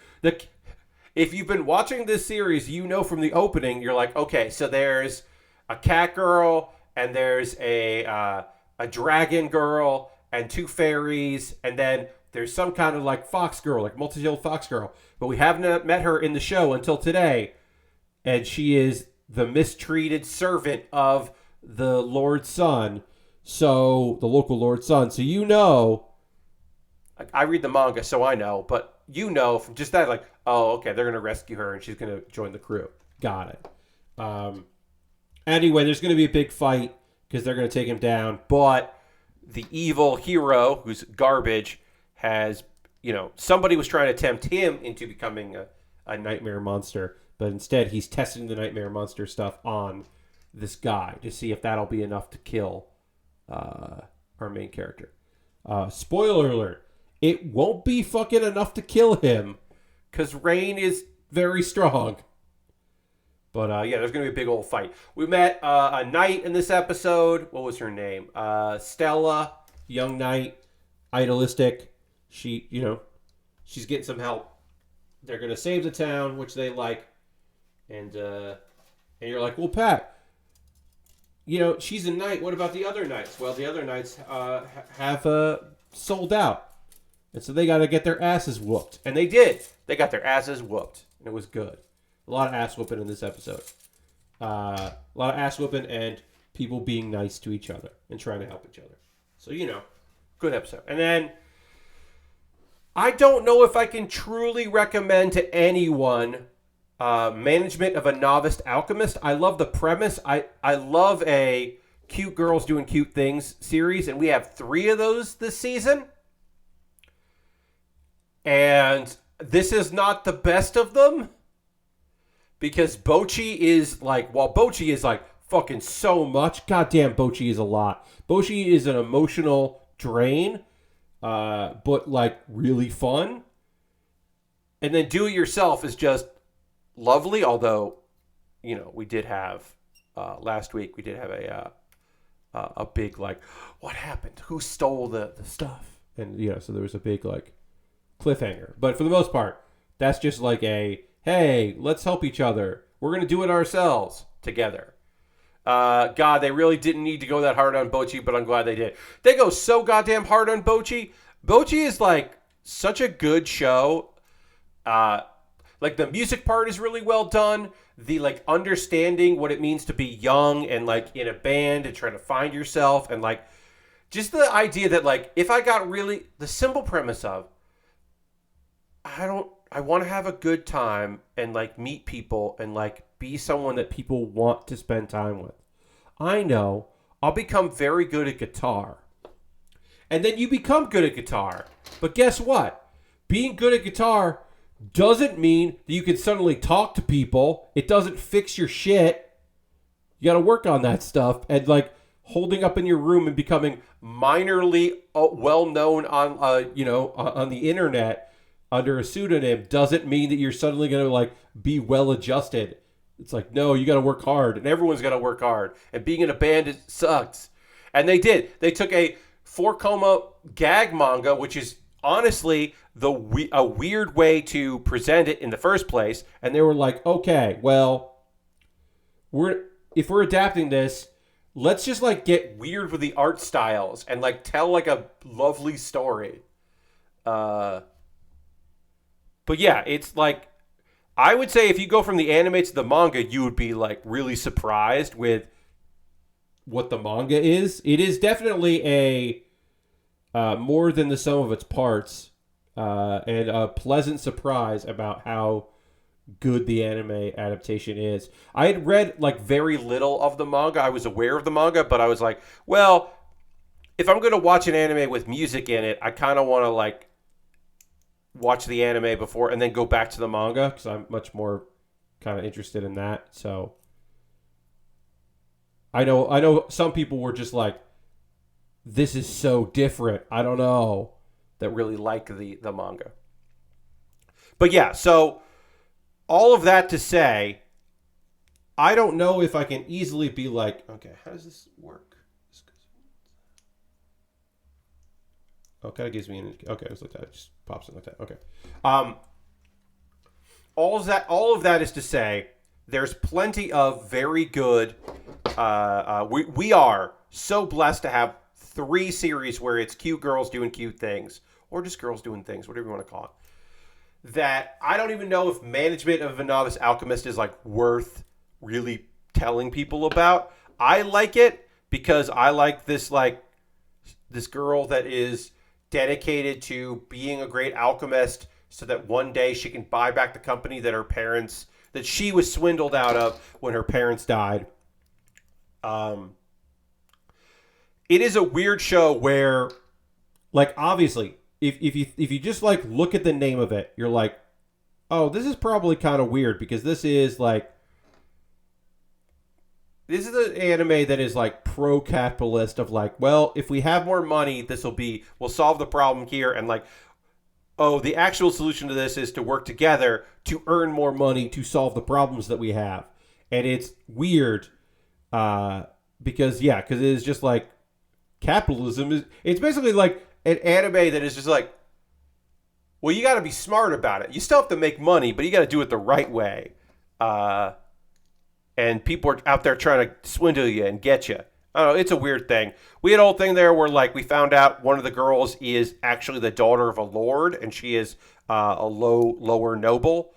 If you've been watching this series, you know from the opening, you're like, okay, so there's a cat girl and there's a dragon girl and 2 fairies, and then there's some kind of like fox girl, like multi-tailed fox girl. But we haven't met her in the show until today, and she is the mistreated servant of the Lord's son. So the local Lord's son. So I read the manga, so I know, but from just that, like, oh, okay, they're gonna rescue her and she's gonna join the crew. Got it. Anyway, there's gonna be a big fight because they're gonna take him down, but the evil hero, who's garbage, has, somebody was trying to tempt him into becoming a nightmare monster, but instead he's testing the nightmare monster stuff on this guy to see if that'll be enough to kill our main character. Spoiler alert. It won't be fucking enough to kill him because Rain is very strong. But there's going to be a big old fight. We met a knight in this episode. What was her name? Stella, young knight, idealistic. She's getting some help. They're going to save the town, which they like. And you're like, well, Pat, she's a knight. What about the other knights? Well, the other knights have sold out. And so they got to get their asses whooped. And they did. They got their asses whooped. And it was good. A lot of ass whooping in this episode. A lot of ass whooping and people being nice to each other and trying to help each other. So, good episode. And then I don't know if I can truly recommend to anyone management of a novice alchemist. I love the premise. I love a cute girls doing cute things series. And we have 3 of those this season. And this is not the best of them because Bocchi is like, while Bocchi is like fucking so much, goddamn Bocchi is a lot. Bocchi is an emotional drain, but like really fun. And then Do It Yourself is just lovely, although, we did have, last week, we did have a big like, what happened? Who stole the stuff? And, so there was a big like, cliffhanger. But for the most part, that's just like hey, let's help each other. We're going to do it ourselves together. God, they really didn't need to go that hard on Bocchi, but I'm glad they did. They go so goddamn hard on Bocchi. Bocchi is like such a good show. Like the music part is really well done. The like understanding what it means to be young and like in a band and trying to find yourself and like just the idea that like if I got really the simple premise of I want to have a good time and like meet people and like be someone that people want to spend time with. I know I'll become very good at guitar. And then you become good at guitar. But guess what? Being good at guitar doesn't mean that you can suddenly talk to people. It doesn't fix your shit. You got to work on that stuff. And like holding up in your room and becoming minorly well known on on the internet under a pseudonym doesn't mean that you're suddenly going to like be well adjusted. It's like, no, you got to work hard and everyone's got to work hard. And being in a band, it sucks. And they did. They took a 4-koma gag manga, which is honestly a weird way to present it in the first place. And they were like, okay, well, if we're adapting this, let's just like get weird with the art styles and like tell like a lovely story. But yeah, it's like, I would say if you go from the anime to the manga, you would be like really surprised with what the manga is. It is definitely a more than the sum of its parts and a pleasant surprise about how good the anime adaptation is. I had read like very little of the manga. I was aware of the manga, but I was like, well, if I'm going to watch an anime with music in it, I kind of want to like watch the anime before and then go back to the manga because I'm much more kind of interested in that. So I know some people were just like, this is so different. I don't know, that really like the manga. But yeah, so all of that to say, I don't know if I can easily be like, okay, how does this work? Oh, kind of gives me an okay. It's like that. It just pops in like that. Okay. All of that is to say, there's plenty of very good We are so blessed to have 3 series where it's cute girls doing cute things, or just girls doing things, whatever you want to call it. That I don't even know if management of a Novice Alchemist is like worth really telling people about. I like it because I like this girl that is dedicated to being a great alchemist, so that one day she can buy back the company that she was swindled out of when her parents died. It is a weird show where, like, obviously, if you just like look at the name of it, you're like, oh, this is probably kind of weird, because this is an anime that is like pro-capitalist, of like, well, if we have more money, we'll solve the problem here, and like, oh, the actual solution to this is to work together to earn more money to solve the problems that we have. And it's weird because it is just like it's basically like an anime that is just like, well, you got to be smart about it. You still have to make money, but you got to do it the right way. And people are out there trying to swindle you and get you. I don't know. It's a weird thing. We had a whole thing there where, like, we found out one of the girls is actually the daughter of a lord, and she is a lower noble,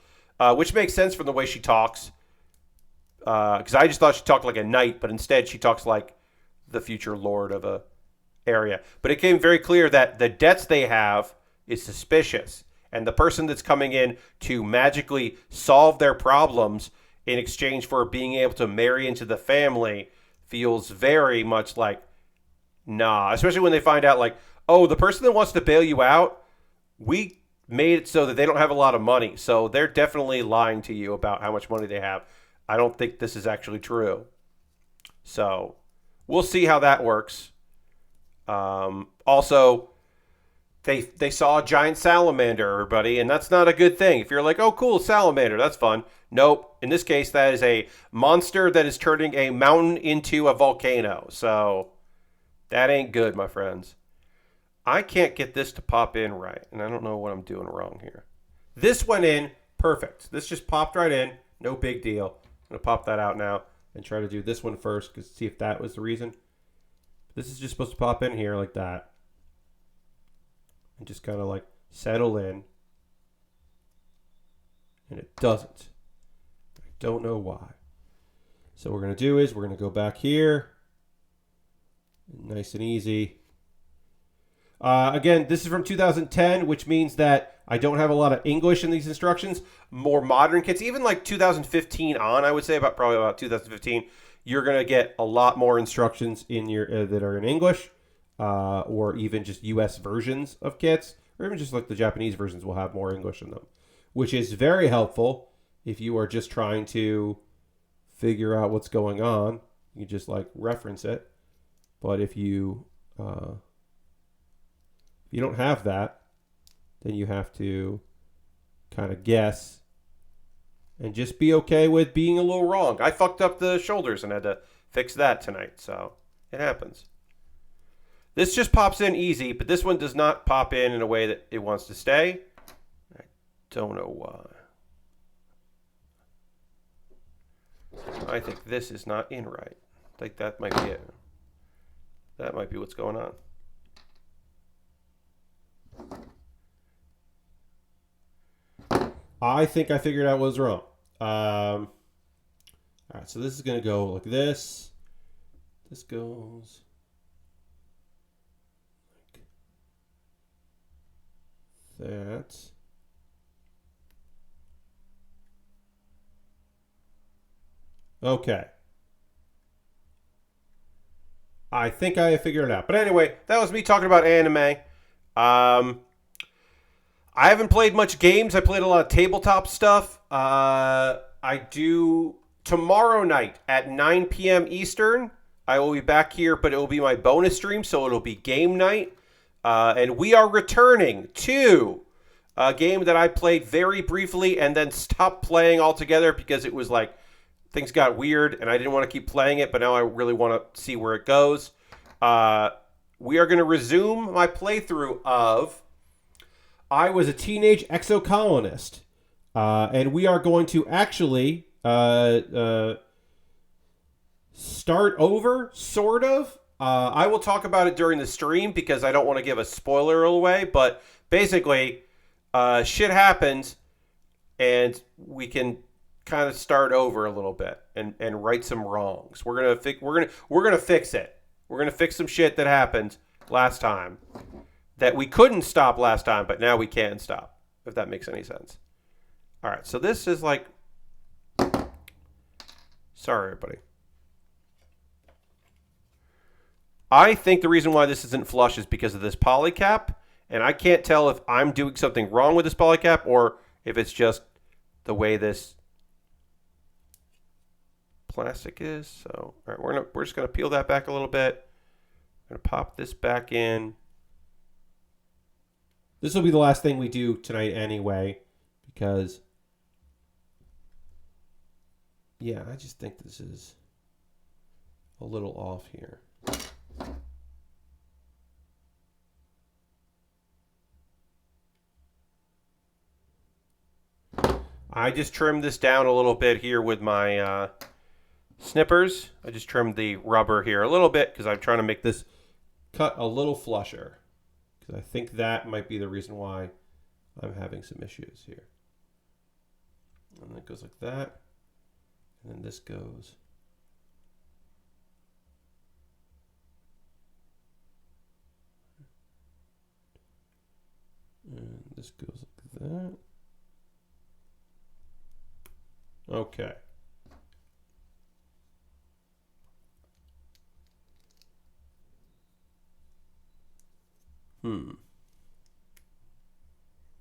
which makes sense from the way she talks. Because I just thought she talked like a knight, but instead she talks like the future lord of a area. But it became very clear that the debts they have is suspicious, and the person that's coming in to magically solve their problems in exchange for being able to marry into the family feels very much like, nah. Especially when they find out, like, oh, the person that wants to bail you out, we made it so that they don't have a lot of money. So they're definitely lying to you about how much money they have. I don't think this is actually true. So we'll see how that works. Also, they saw a giant salamander, everybody, and that's not a good thing. If you're like, oh, cool, salamander, that's fun. Nope. In this case, that is a monster that is turning a mountain into a volcano. So that ain't good, my friends. I can't get this to pop in right, and I don't know what I'm doing wrong here. This went in perfect. This just popped right in. No big deal. I'm going to pop that out now and try to do this one first, because see if that was the reason. This is just supposed to pop in here like that. And just kind of like settle in. And it doesn't. I don't know why. So what we're going to do is we're going to go back here. Nice and easy. Again, this is from 2010, which means that I don't have a lot of English in these instructions. More modern kits, even like 2015 on, I would say, probably about 2015, you're going to get a lot more instructions in your that are in English, or even just US versions of kits, or even just like the Japanese versions will have more English in them, which is very helpful if you are just trying to figure out what's going on. You just like reference it. But if you don't have that, then you have to kind of guess and just be okay with being a little wrong. I fucked up the shoulders and had to fix that tonight, so it happens. This just pops in easy, but this one does not pop in a way that it wants to stay. I don't know why. I think this is not in right. I think that might be it. That might be what's going on. I think I figured out what was wrong. All right, so this is going to go like this. This goes like that. Okay. I think I figured it out. But anyway, that was me talking about anime. I haven't played much games. I played a lot of tabletop stuff. I do tomorrow night at 9 p.m. Eastern. I will be back here, but it will be my bonus stream, so it'll be game night. And we are returning to a game that I played very briefly and then stopped playing altogether because it was like things got weird and I didn't want to keep playing it, but now I really want to see where it goes. We are going to resume my playthrough of I Was a Teenage Exocolonist. And we are going to actually start over, sort of. I will talk about it during the stream because I don't want to give a spoiler away. But basically, shit happens, and we can kind of start over a little bit and right some wrongs. We're gonna fix it. We're gonna fix some shit that happened last time that we couldn't stop last time, but now we can stop. If that makes any sense. All right, so this is like. Sorry, everybody. I think the reason why this isn't flush is because of this polycap, and I can't tell if I'm doing something wrong with this polycap or if it's just the way this plastic is. So, all right, we're just gonna peel that back a little bit. I'm gonna pop this back in. This will be the last thing we do tonight anyway, because yeah, I just think this is a little off here. I just trimmed this down a little bit here with my snippers. I just trimmed the rubber here a little bit because I'm trying to make this cut a little flusher. Because I think that might be the reason why I'm having some issues here. And it goes like that. And then this goes. And this goes like that. Okay.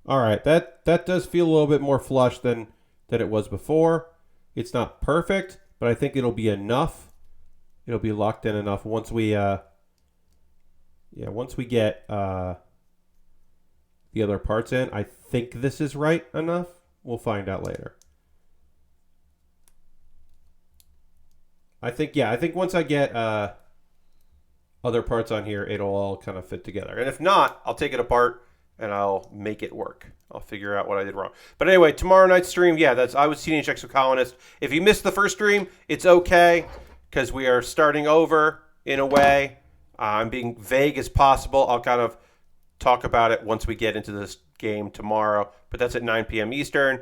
All right, that does feel a little bit more flush than it was before. It's not perfect, but I think it'll be enough. It'll be locked in enough once we once we get the other parts in. I think this is right enough. We'll find out later. I think once I get other parts on here, it'll all kind of fit together. And if not, I'll take it apart and I'll make it work. I'll figure out what I did wrong. But anyway, tomorrow night's stream, I was Teenage Exocolonist. If you missed the first stream, it's okay because we are starting over in a way. I'm being vague as possible. I'll kind of talk about it once we get into this game tomorrow. But that's at 9 p.m. Eastern.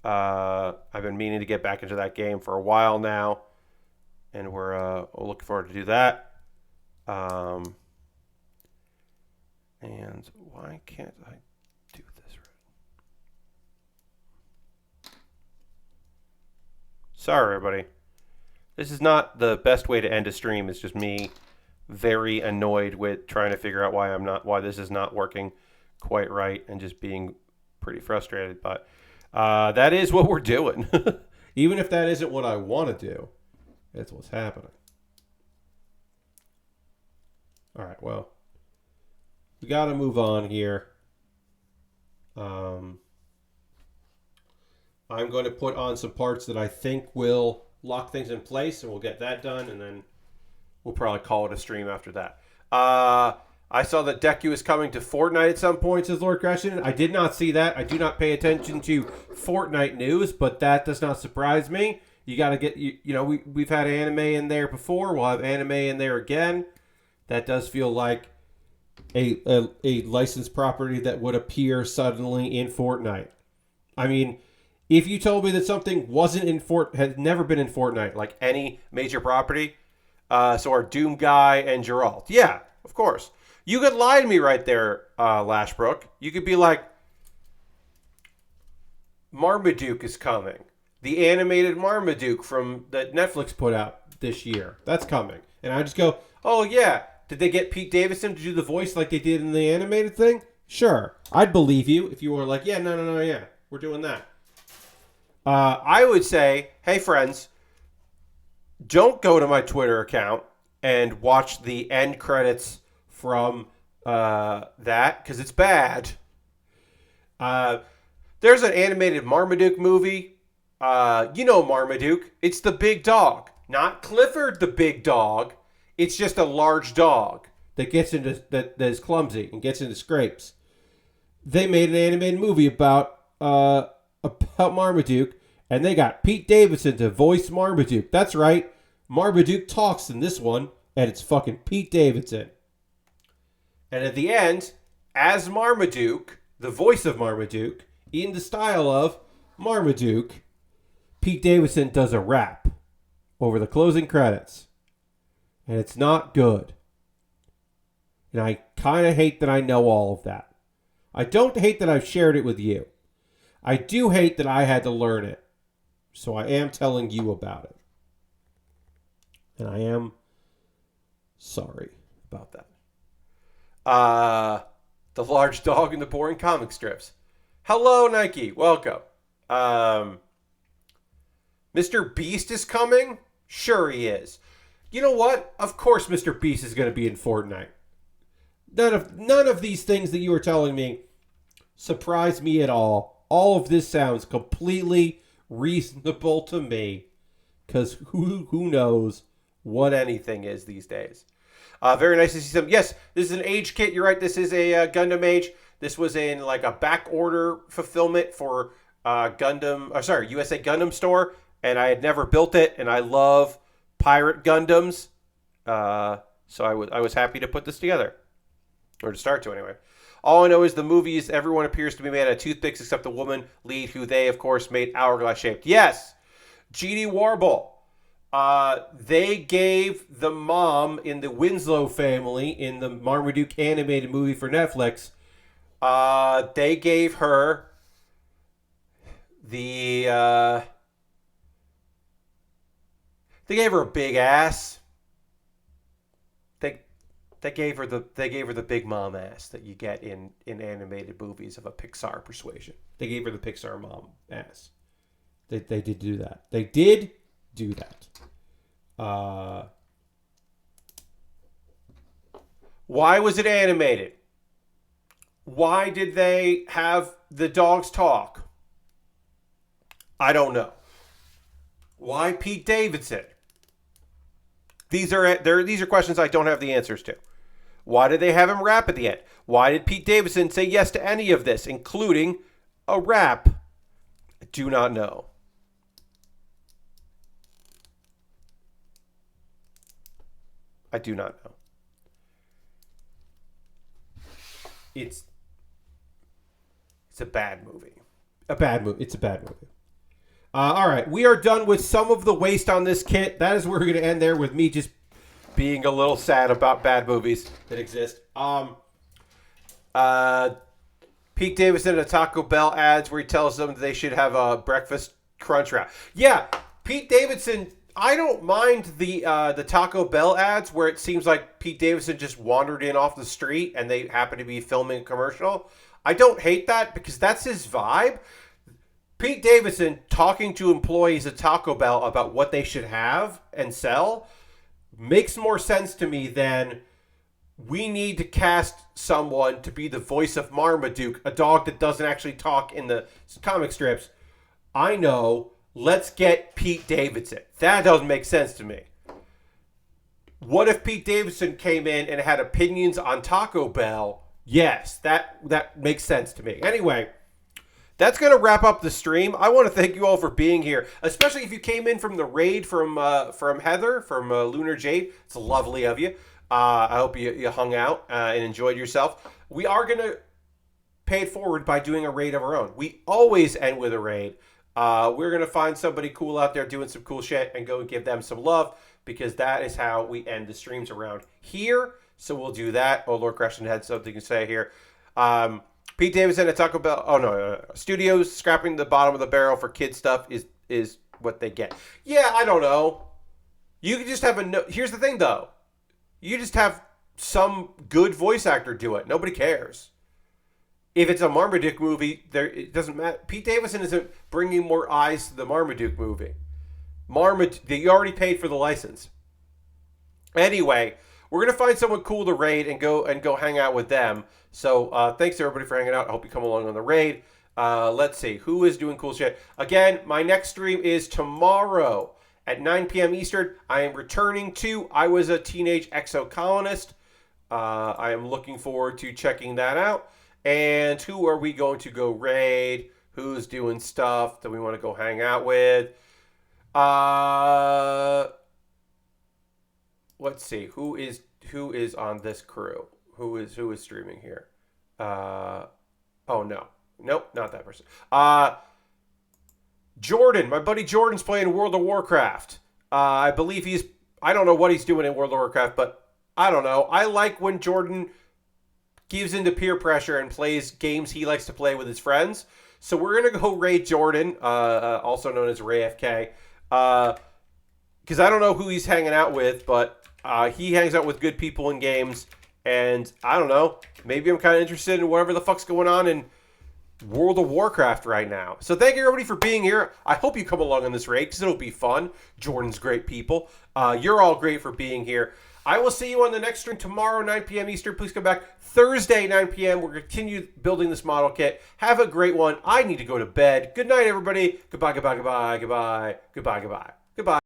I've been meaning to get back into that game for a while now. And we're looking forward to do that. And why can't I do this right? Sorry, everybody. This is not the best way to end a stream. It's just me very annoyed with trying to figure out why this is not working quite right and just being pretty frustrated. But that is what we're doing. Even if that isn't what I want to do. That's what's happening. All right, well, we got to move on here. I'm going to put on some parts that I think will lock things in place, and we'll get that done, and then we'll probably call it a stream after that. I saw that Deku is coming to Fortnite at some point, says Lord Crashton. I did not see that. I do not pay attention to Fortnite news, but that does not surprise me. You got to get, we've had anime in there before. We'll have anime in there again. That does feel like a licensed property that would appear suddenly in Fortnite. I mean, if you told me that something had never been in Fortnite, like any major property, so our Doom guy and Geralt. Yeah, of course. You could lie to me right there, Lashbrook. You could be like, Marmaduke is coming. The animated Marmaduke that Netflix put out this year. That's coming. And I just go, oh, yeah. Did they get Pete Davidson to do the voice like they did in the animated thing? Sure. I'd believe you if you were like, yeah, no, yeah. We're doing that. I would say, hey, friends, don't go to my Twitter account and watch the end credits from that because it's bad. There's an animated Marmaduke movie. Marmaduke. It's the big dog. Not Clifford the big dog. It's just a large dog that is clumsy and gets into scrapes. They made an animated movie about Marmaduke, and they got Pete Davidson to voice Marmaduke. That's right. Marmaduke talks in this one, and it's fucking Pete Davidson. And at the end, as Marmaduke, the voice of Marmaduke, in the style of Marmaduke, Pete Davidson does a rap over the closing credits. And it's not good. And I kind of hate that I know all of that. I don't hate that I've shared it with you. I do hate that I had to learn it. So I am telling you about it. And I am sorry about that. The large dog and the boring comic strips. Hello, Nike. Welcome. Mr. Beast is coming? Sure he is. You know what? Of course Mr. Beast is going to be in Fortnite. None of these things that you were telling me surprise me at all. All of this sounds completely reasonable to me. Because who knows what anything is these days. Very nice to see some. Yes, this is an age kit. You're right. This is a Gundam age. This was in like a back order fulfillment for USA Gundam store. And I had never built it. And I love pirate Gundams. So I was happy to put this together. Or to start to, anyway. All I know is the movies, everyone appears to be made out of toothpicks except the woman lead, who they, of course, made hourglass shaped. Yes! G.D. Warble. They gave the mom in the Winslow family in the Marmaduke animated movie for Netflix, they gave her they gave her a big ass. They gave her the big mom ass that you get in animated movies of a Pixar persuasion. They gave her the Pixar mom ass. They did do that. They did do that. Why was it animated? Why did they have the dogs talk? I don't know. Why Pete Davidson? These are questions I don't have the answers to. Why did they have him rap at the end? Why did Pete Davidson say yes to any of this, including a rap? I do not know. I do not know. It's a bad movie. It's a bad movie. All right, we are done with some of the waste on this kit. That is where we're going to end there, with me just being a little sad about bad movies that exist. Pete Davidson at Taco Bell ads where he tells them they should have a breakfast crunch wrap. Yeah, Pete Davidson. I don't mind the Taco Bell ads where it seems like Pete Davidson just wandered in off the street and they happen to be filming a commercial. I don't hate that because that's his vibe. Pete Davidson talking to employees at Taco Bell about what they should have and sell makes more sense to me than we need to cast someone to be the voice of Marmaduke, a dog that doesn't actually talk in the comic strips. I know. Let's get Pete Davidson. That doesn't make sense to me. What if Pete Davidson came in and had opinions on Taco Bell? Yes, that makes sense to me. Anyway, that's going to wrap up the stream. I want to thank you all for being here, especially if you came in from the raid from Heather, from Lunar Jade. It's lovely of you. I hope you hung out and enjoyed yourself. We are going to pay it forward by doing a raid of our own. We always end with a raid. We're going to find somebody cool out there doing some cool shit and go and give them some love, because that is how we end the streams around here. So we'll do that. Oh, Lord Crescent had something to say here. Pete Davidson at Taco Bell. Oh, no. Studios scrapping the bottom of the barrel for kid stuff is what they get. Yeah, I don't know. You could just have here's the thing, though. You just have some good voice actor do it. Nobody cares. If it's a Marmaduke movie, it doesn't matter. Pete Davidson isn't bringing more eyes to the Marmaduke movie. You already paid for the license. Anyway, we're gonna find someone cool to raid and go hang out with them. So thanks everybody for hanging out. I hope you come along on the raid. Let's see who is doing cool shit. Again, my next stream is tomorrow at 9 p.m. Eastern. I am returning to I Was a Teenage Exocolonist. I am looking forward to checking that out. And who are we going to go raid? Who's doing stuff that we want to go hang out with? let's see who is on this crew. Who is streaming here? Oh no, nope, not that person. Jordan, my buddy Jordan's playing World of Warcraft. I believe I don't know what he's doing in World of Warcraft, but I don't know. I like when Jordan gives into peer pressure and plays games he likes to play with his friends. So we're going to go raid Jordan, also known as Ray FK, because I don't know who he's hanging out with, but he hangs out with good people in games. And I don't know, maybe I'm kind of interested in whatever the fuck's going on in World of Warcraft right now. So thank you everybody for being here. I hope you come along on this raid because it'll be fun. Jordan's great people. You're all great for being here. I will see you on the next stream tomorrow, 9 p.m. Eastern. Please come back Thursday, 9 p.m. We're going to continue building this model kit. Have a great one. I need to go to bed. Good night, everybody. Goodbye, goodbye, goodbye, goodbye, goodbye, goodbye, goodbye.